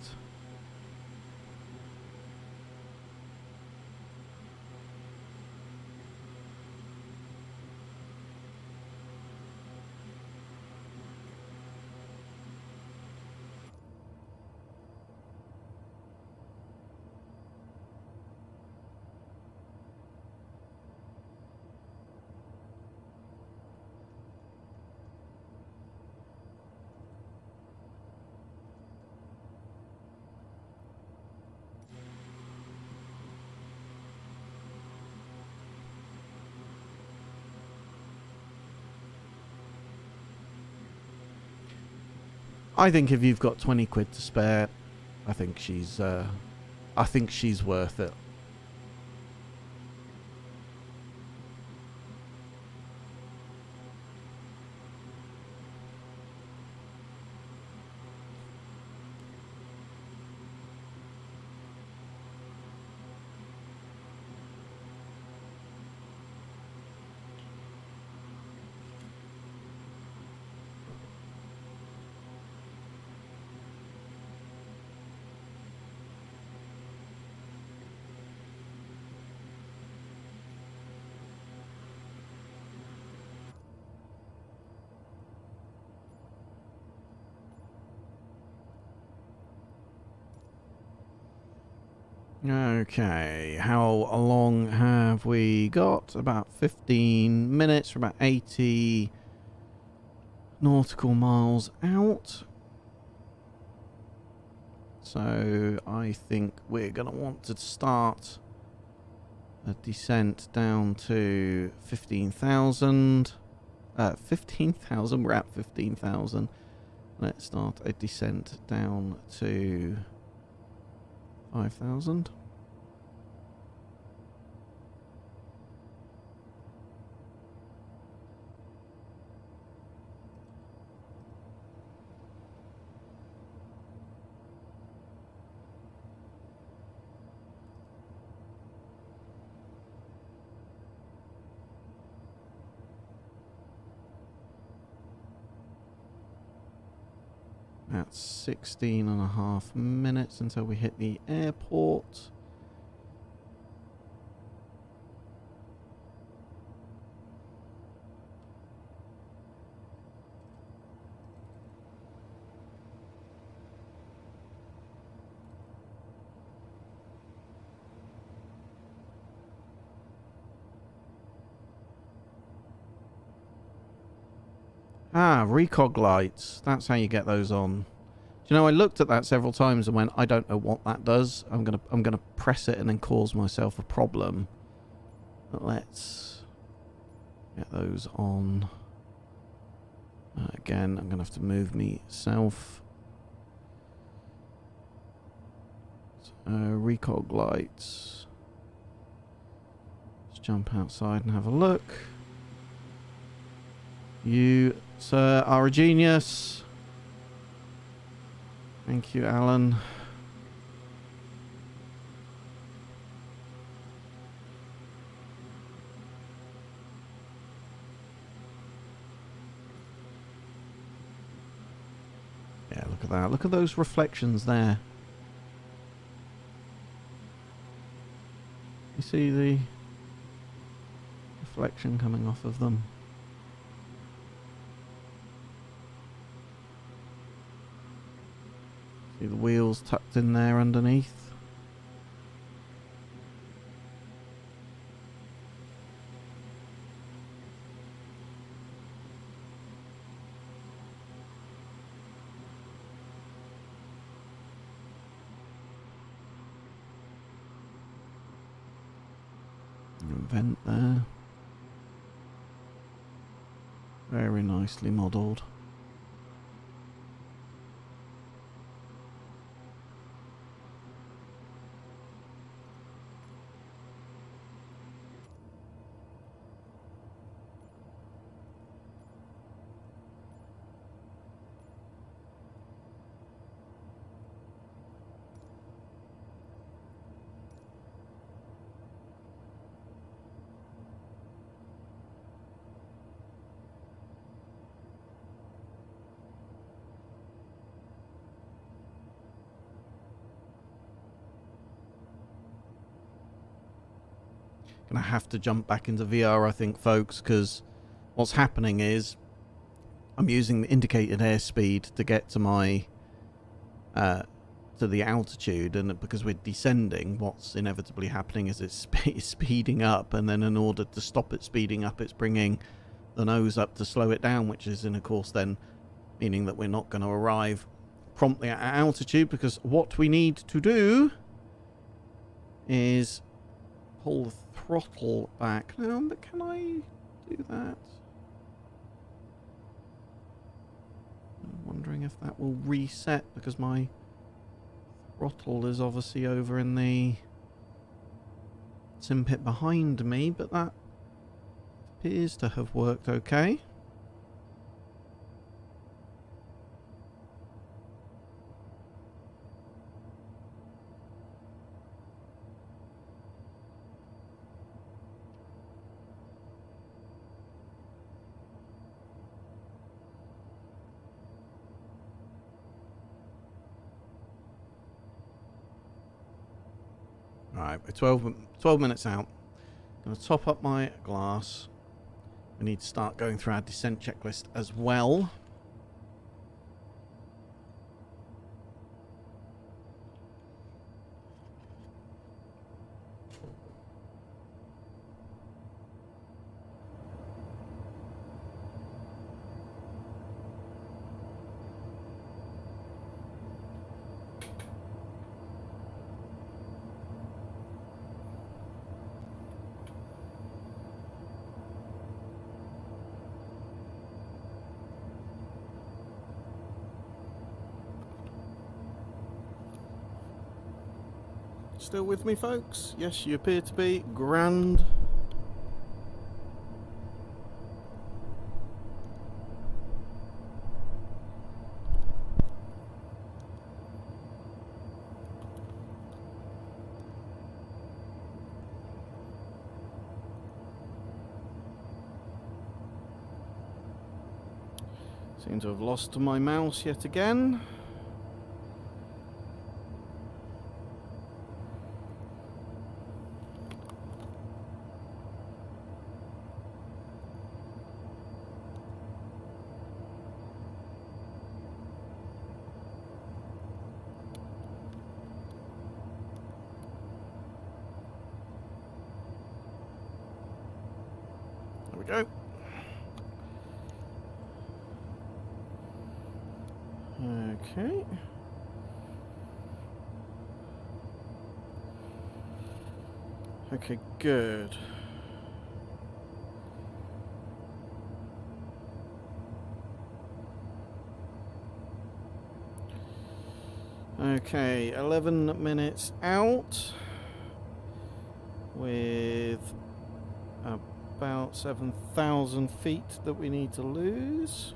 I think if you've got 20 quid to spare, I think she's worth it. Okay, how long have we got? About 15 minutes. We're about 80 nautical miles out. So I think we're going to want to start a descent down to 15,000. 15,000, we're at 15,000. Let's start a descent down to 5,000. About 16 and a half minutes until we hit the airport. Ah, recog lights. That's how you get those on. Do you know, I looked at that several times and went, I don't know what that does. I'm gonna press it and then cause myself a problem. But let's get those on. Again, I'm gonna have to move myself. So, recog lights. Let's jump outside and have a look. You, sir, are a genius. Thank you, Alan. Yeah, look at that. Look at those reflections there. You see the reflection coming off of them. See the wheels tucked in there underneath. Vent there. Very nicely modelled. Gonna have to jump back into VR, I think, folks, because what's happening is I'm using the indicated airspeed to get to my to the altitude, and because we're descending, what's inevitably happening is it's speeding up, and then in order to stop it speeding up, it's bringing the nose up to slow it down, which is, in of course, then meaning that we're not going to arrive promptly at altitude, because what we need to do is pull the throttle back. Now, but can I do that? I'm wondering if that will reset, because my throttle is obviously over in the sim pit behind me, but that appears to have worked okay. Alright, we're 12 minutes out. I'm going to top up my glass. We need to start going through our descent checklist as well. Still with me, folks? Yes, you appear to be. Grand. Seem to have lost my mouse yet again. There we go. Okay. Okay, good. Okay, 11 minutes out with about 7,000 feet that we need to lose.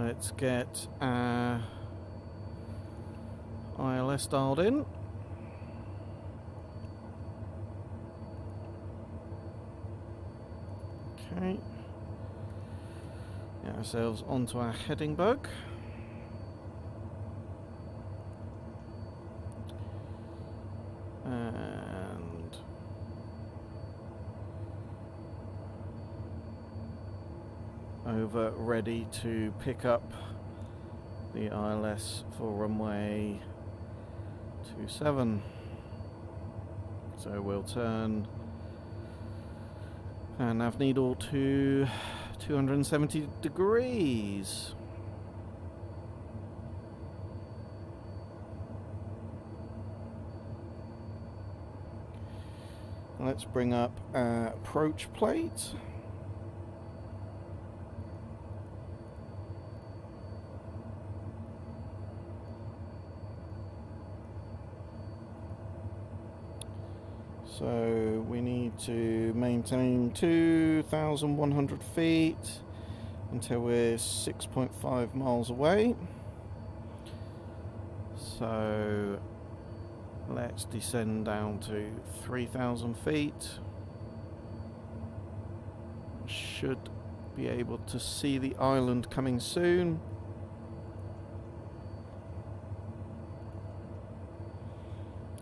Let's get ILS dialed in. Okay. Get ourselves onto our heading bug. And over ready to pick up the ILS for runway 27. So we'll turn our nav needle to 270 degrees. Let's bring up our approach plate. So we need to maintain 2,100 feet until we're 6.5 miles away. So let's descend down to 3,000 feet. Should be able to see the island coming soon.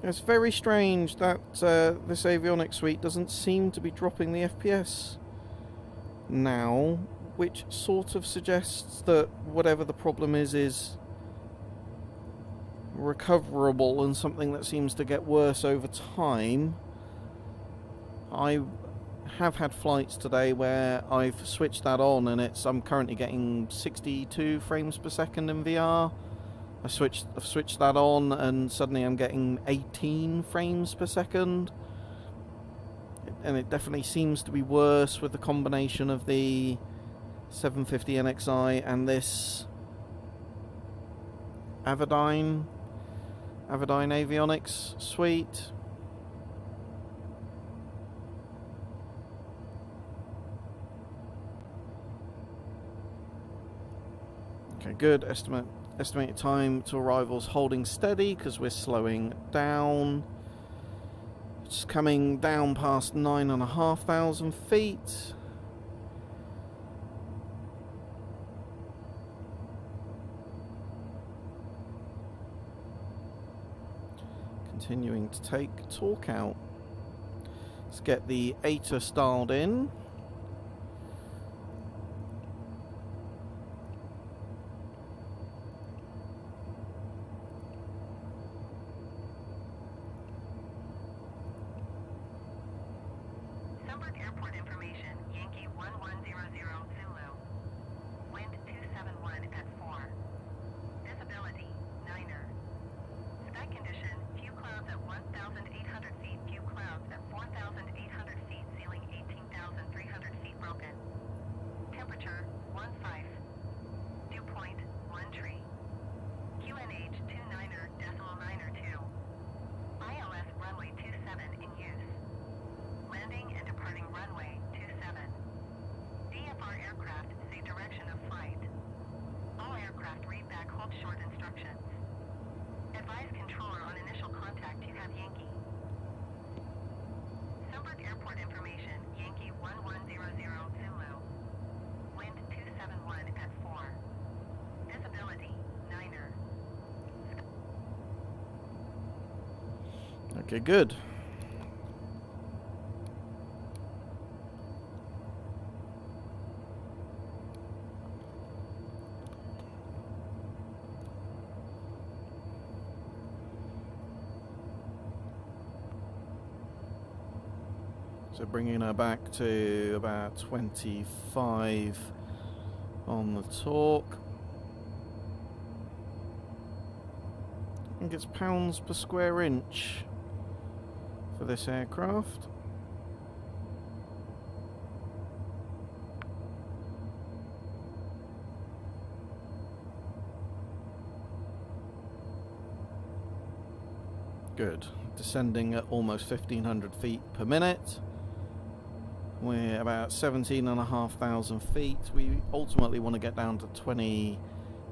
It's very strange that this avionics suite doesn't seem to be dropping the FPS now, which sort of suggests that whatever the problem is recoverable and something that seems to get worse over time. I have had flights today where I've switched that on and I'm currently getting 62 frames per second in VR. I've switched that on and suddenly I'm getting 18 frames per second. And it definitely seems to be worse with the combination of the 750 NXI and this Avidyne avionics suite. Okay, good. Estimated time to arrival's holding steady because we're slowing down. It's coming down past 9,500 feet. Continuing to take torque out. Let's get the ATIS dialed in. SUMBURGH Airport information, Yankee 1100 Zulu. Wind 271 at 4. Visibility, 9er. Sky condition, few clouds at 1,800 feet, few clouds at 4,800 feet, ceiling 18,300 feet broken. Temperature, 15. Dew point, 1 tree. QNH 29er, decimal 9er 2. ILS runway 27 in use. Landing and departing runway 27. VFR aircraft say direction of flight. All aircraft read back hold short instructions. Advise controller on initial contact you have Yankee. SUMBURGH Airport information, Yankee 1100 Zulu. Wind 271 at 4. Visibility, 9er. Okay, good. So bringing her back to about 25 on the torque. I think it's pounds per square inch for this aircraft. Good. Descending at almost 1,500 feet per minute. We're about 17,500 feet. We ultimately want to get down to 20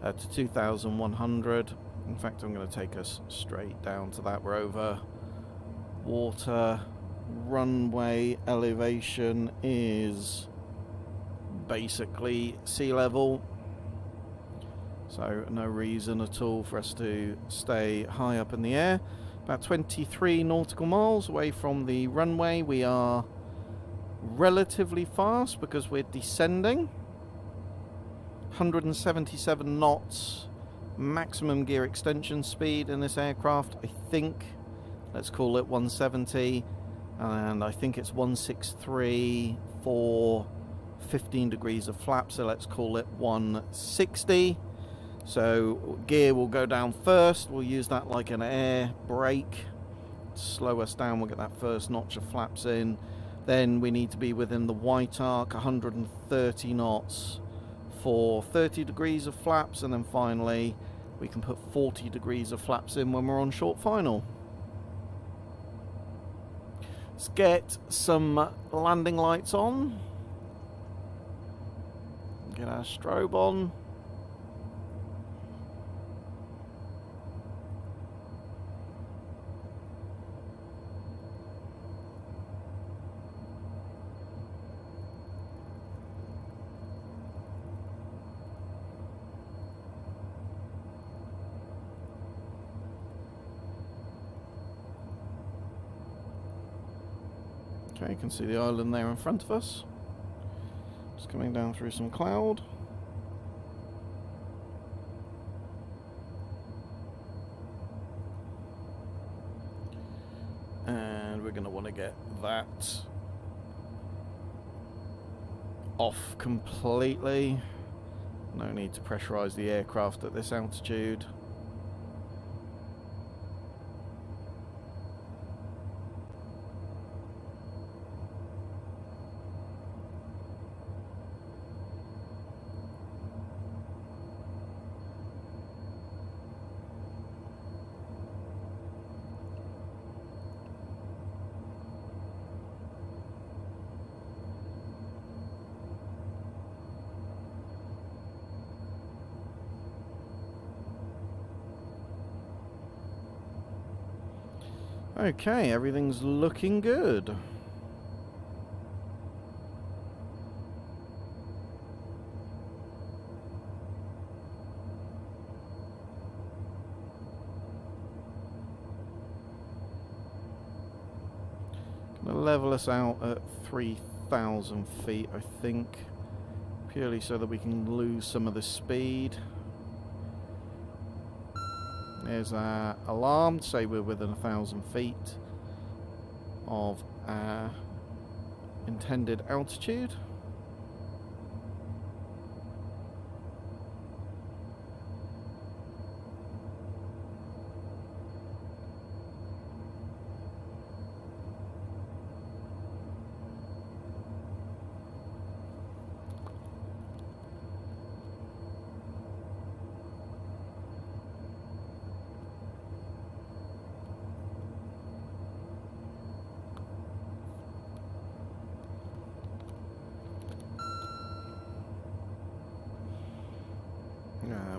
to 2,100. In fact, I'm going to take us straight down to that. We're over water. Runway elevation is basically sea level, so no reason at all for us to stay high up in the air. About 23 nautical miles away from the runway. We are relatively fast because we're descending. 177 knots maximum gear extension speed in this aircraft. I think, let's call it 170, and I think it's 163 for 15 degrees of flap, so let's call it 160. So gear will go down first. We'll use that like an air brake, slow us down. We'll get that first notch of flaps in. Then we need to be within the white arc, 130 knots for 30 degrees of flaps, and then finally we can put 40 degrees of flaps in when we're on short final. Let's get some landing lights on. Get our strobe on. Okay, you can see the island there in front of us. Just coming down through some cloud. And we're going to want to get that off completely. No need to pressurize the aircraft at this altitude. Okay, everything's looking good. Gonna level us out at 3,000 feet, I think, purely so that we can lose some of the speed. There's our alarm to say we're within 1,000 feet of our intended altitude.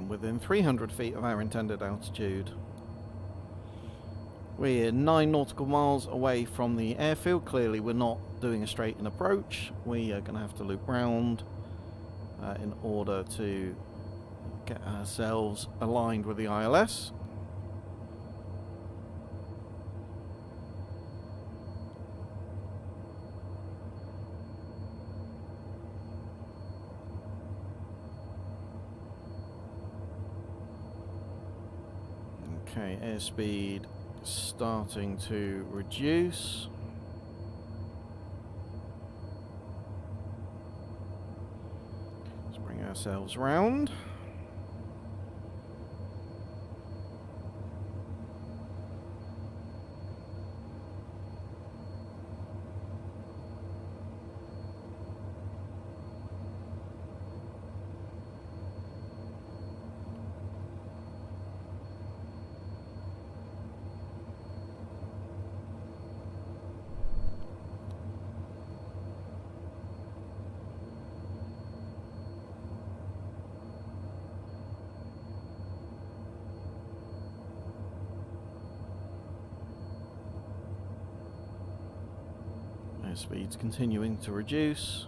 Within 300 feet of our intended altitude. We're 9 nautical miles away from the airfield. Clearly we're not doing a straight-in approach. We are going to have to loop round in order to get ourselves aligned with the ILS. Okay, airspeed starting to reduce. Let's bring ourselves round. Airspeed's continuing to reduce.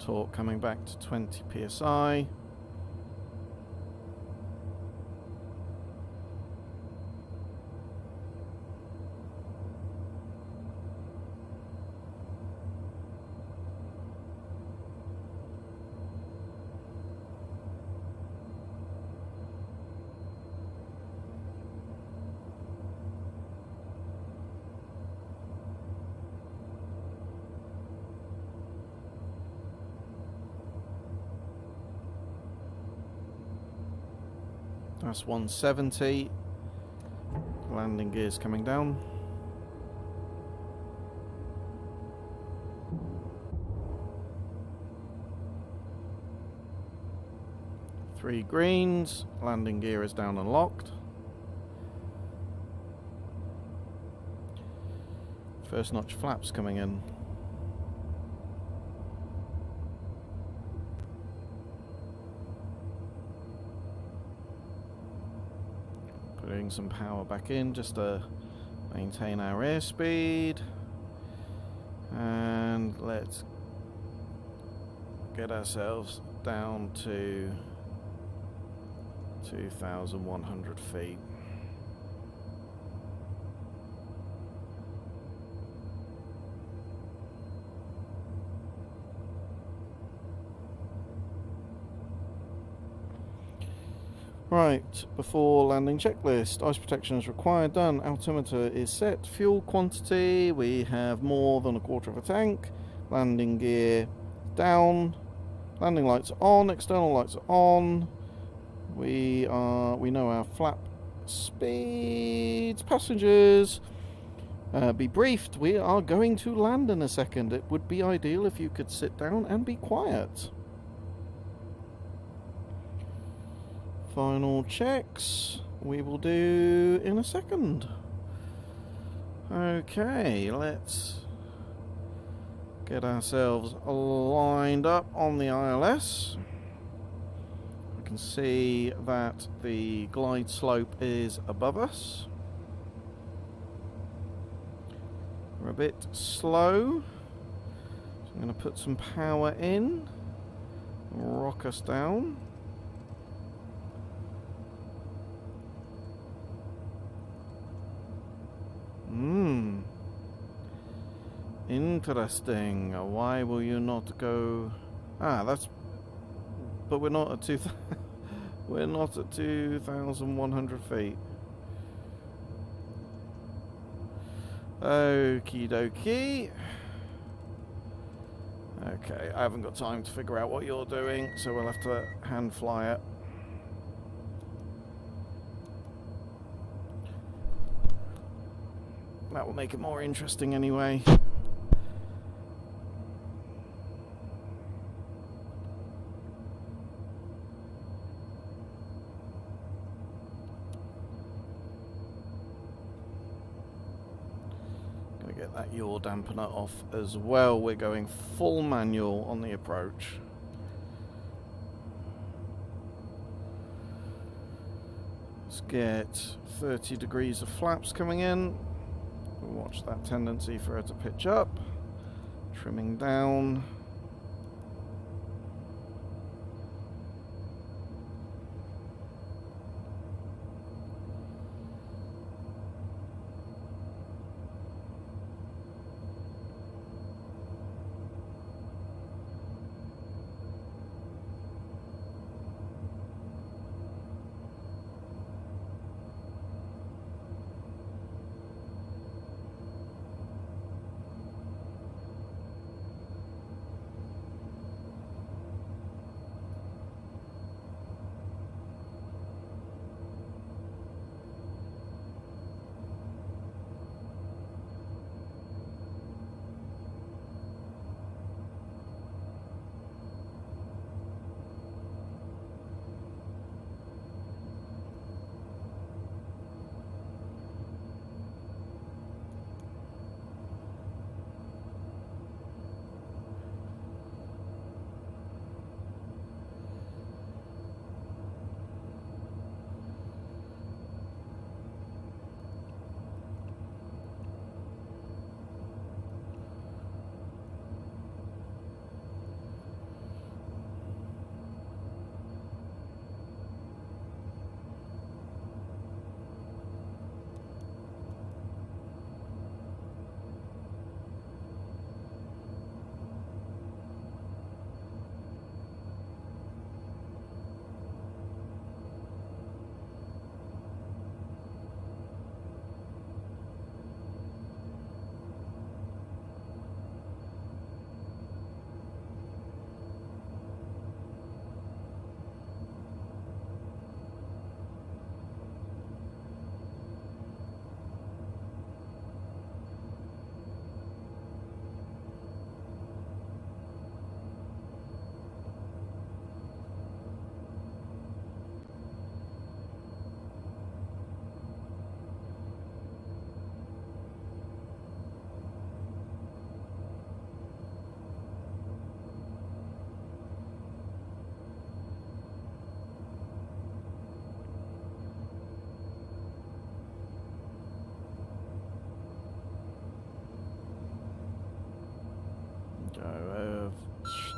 Torque coming back to 20 psi. That's 170. Landing gears coming down. Three greens. Landing gear is down and locked. First notch flaps coming in. Putting some power back in just to maintain our airspeed. And let's get ourselves down to 2,100 feet. Right, before landing checklist, ice protection is required, done, altimeter is set, fuel quantity, we have more than a quarter of a tank, landing gear down, landing lights on, external lights on, we know our flap speeds, passengers, be briefed, we are going to land in a second. It would be ideal if you could sit down and be quiet. Final checks we will do in a second. Okay, let's get ourselves lined up on the ILS. We can see that the glide slope is above us. We're a bit slow, so I'm going to put some power in, rock us down. Interesting. Why will you not go? That's. But we're not at we're not at 2,100 feet. Okie dokie. Okay, I haven't got time to figure out what you're doing, so we'll have to hand fly it. That will make it more interesting anyway. Gonna get that yaw dampener off as well. We're going full manual on the approach. Let's get 30 degrees of flaps coming in. Watch that tendency for her to pitch up. Trimming down.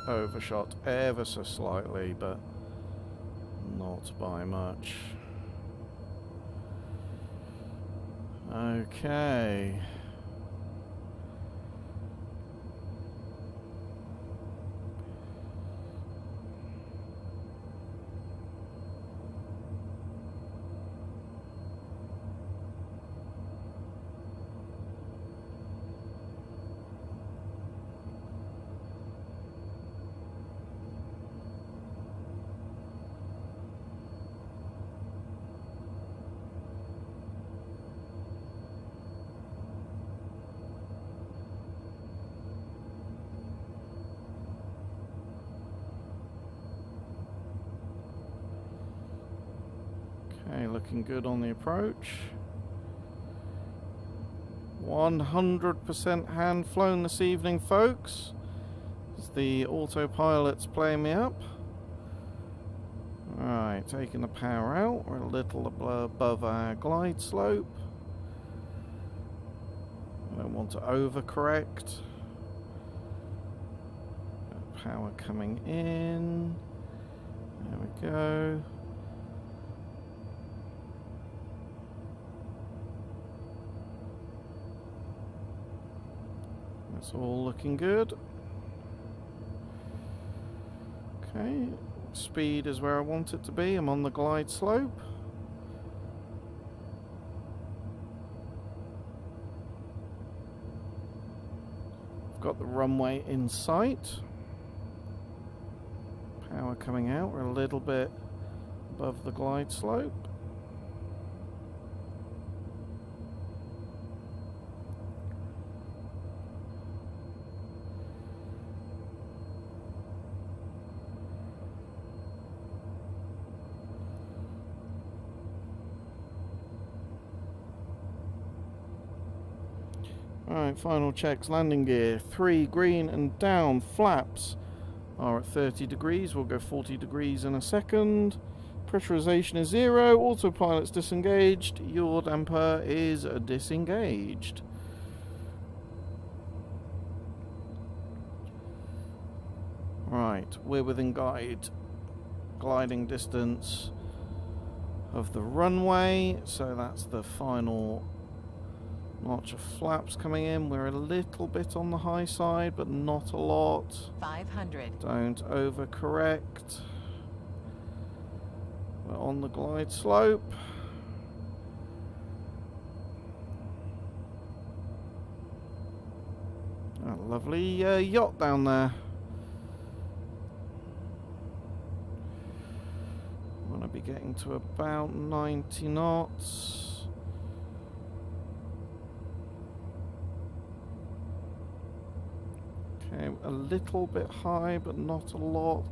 overshot ever so slightly, but not by much. Okay. Okay, looking good on the approach. 100% hand flown this evening, folks. As the autopilot's playing me up. Alright, taking the power out. We're a little above our glide slope. I don't want to overcorrect. Power coming in. There we go. That's all looking good. Okay, speed is where I want it to be. I'm on the glide slope. I've got the runway in sight. Power coming out. We're a little bit above the glide slope. Alright, final checks. Landing gear 3 green and down. Flaps are at 30 degrees. We'll go 40 degrees in a second. Pressurization is 0. Autopilot's disengaged. Yaw damper is disengaged. Right, we're within gliding distance of the runway, so that's the final notch of flaps coming in. We're a little bit on the high side, but not a lot. 500. Don't overcorrect. We're on the glide slope. A lovely yacht down there. I'm going to be getting to about 90 knots. Okay, a little bit high, but not a lot.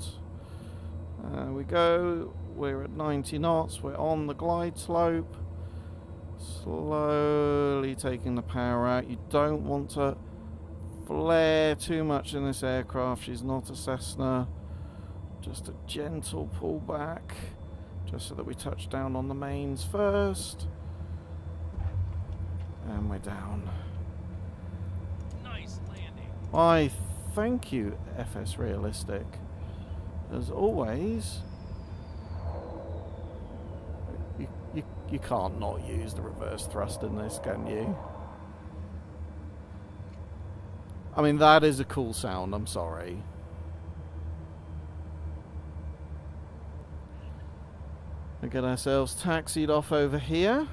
There we go. We're at 90 knots. We're on the glide slope. Slowly taking the power out. You don't want to flare too much in this aircraft. She's not a Cessna. Just a gentle pullback, just so that we touch down on the mains first. And we're down. Nice landing. Why, thank you, FS Realistic. As always, you can't not use the reverse thrust in this, can you? I mean, that is a cool sound, I'm sorry. We get ourselves taxied off over here.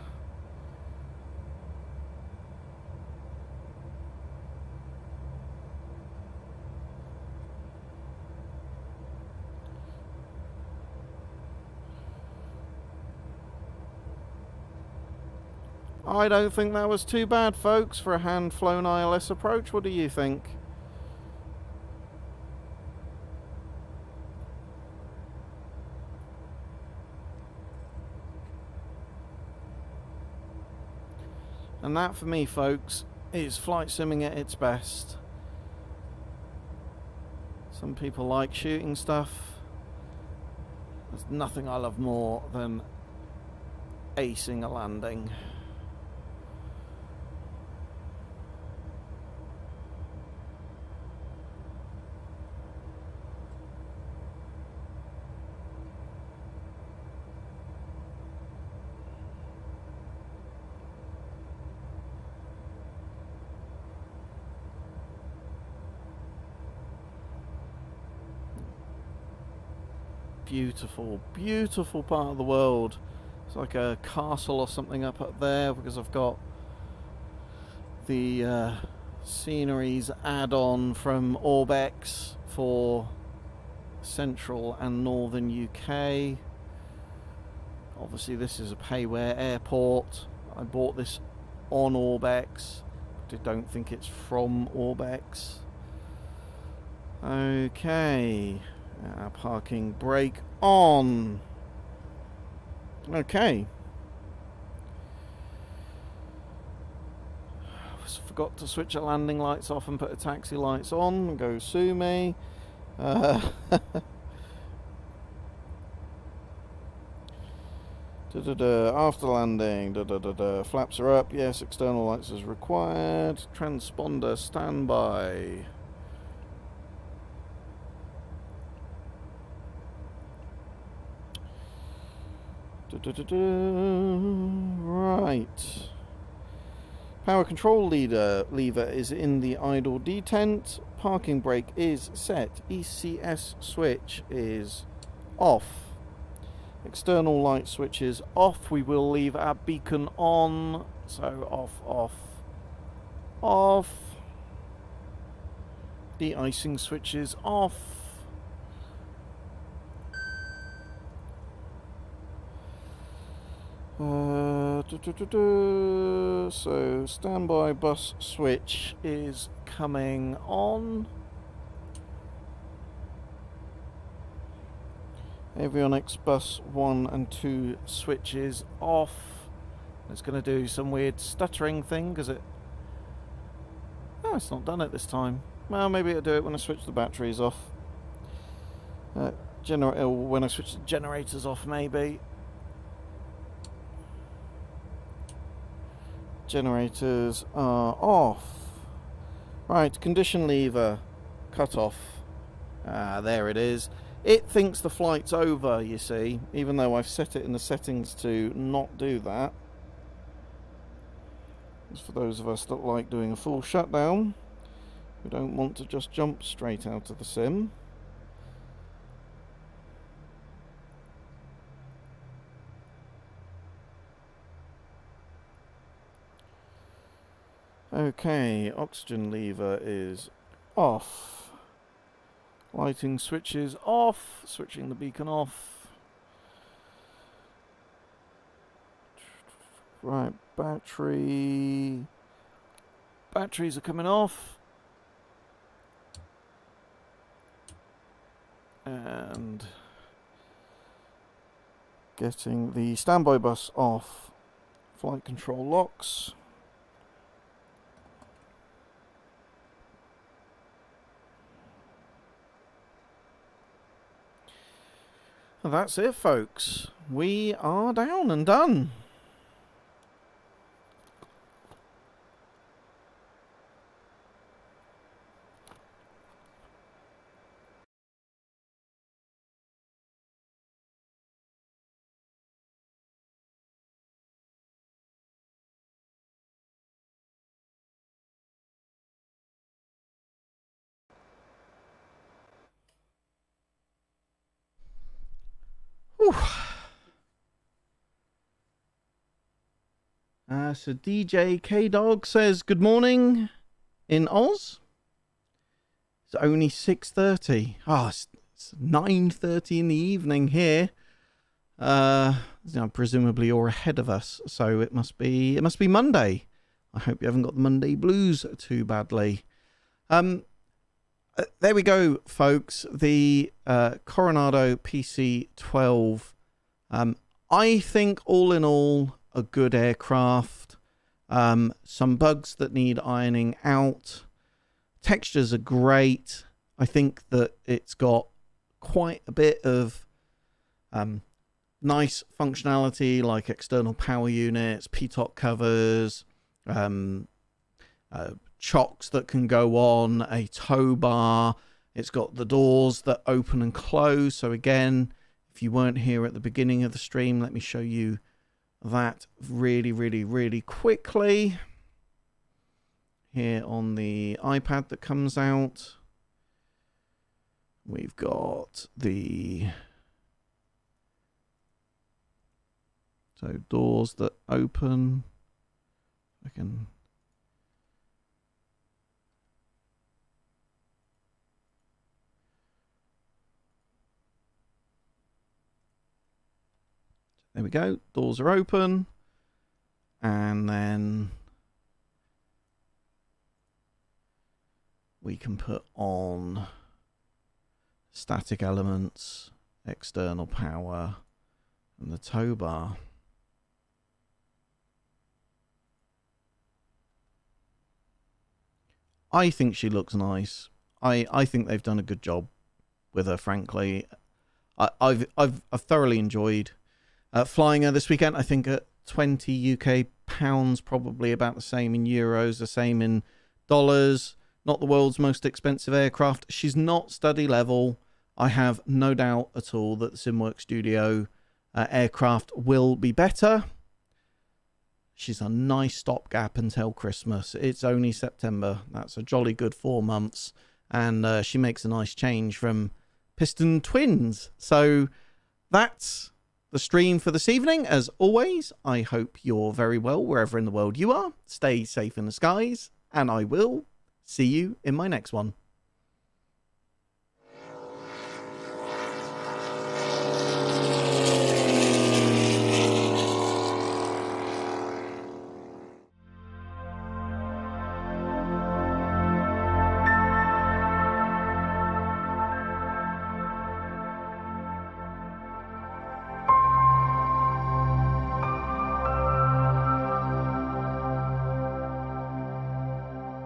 I don't think that was too bad, folks, for a hand-flown ILS approach. What do you think? And that, for me, folks, is flight simming at its best. Some people like shooting stuff. There's nothing I love more than acing a landing. beautiful, beautiful part of the world. It's like a castle or something up there because I've got the sceneries add-on from Orbex for central and northern UK. Obviously this is a Payware airport. I bought this on Orbex. I don't think it's from Orbex. Okay, parking brake on. Okay. Forgot to switch the landing lights off and put the taxi lights on. Go sue me. After landing, flaps are up. Yes, external lights is required. Transponder standby. Right. Power control lever is in the idle detent. Parking brake is set. ECS switch is off. External light switch is off. We will leave our beacon on. So off, off, off. De-icing switch is off. So standby bus switch is coming on. Avionics bus 1 and 2 switches off. It's going to do some weird stuttering thing because it... Oh, it's not done it this time. Well, maybe it'll do it when I switch the batteries off. When I switch the generators off, maybe. Generators are off. Right, condition lever cut off. There it is. It thinks the flight's over, you see, even though I've set it in the settings to not do that. It's for those of us that like doing a full shutdown. We don't want to just jump straight out of the sim. Okay, oxygen lever is off. Lighting switch is off. Switching the beacon off. Right, batteries are coming off. And getting the standby bus off. Flight control locks. And that's it, folks. We are down and done. Whew. So DJ K-Dog says, good morning in Oz. It's only 6:30. It's 9:30 in the evening here. Presumably you're ahead of us, so it must be Monday. I hope you haven't got the Monday blues too badly. There we go, folks. The Coronado PC-12. I think all in all, a good aircraft. Some bugs that need ironing out. Textures are great. I think that it's got quite a bit of nice functionality, like external power units, pitot covers, chocks that can go on, a tow bar. It's got the doors that open and close. So again, if you weren't here at the beginning of the stream, let me show you that really, really, really quickly. Here on the iPad that comes out, we've got the So doors that open. I can... There we go. Doors are open. And then we can put on static elements, external power, and the tow bar. I think she looks nice. I think they've done a good job with her, frankly. I've thoroughly enjoyed flying her this weekend. I think at 20 UK pounds, probably about the same in euros, the same in dollars. Not the world's most expensive aircraft. She's not study level. I have no doubt at all that the SUMBURGH Studio aircraft will be better. She's a nice stopgap until Christmas. It's only September. That's a jolly good 4 months. And she makes a nice change from piston twins. So that's the stream for this evening. As always, I hope you're very well wherever in the world you are. Stay safe in the skies. And I will see you in my next one.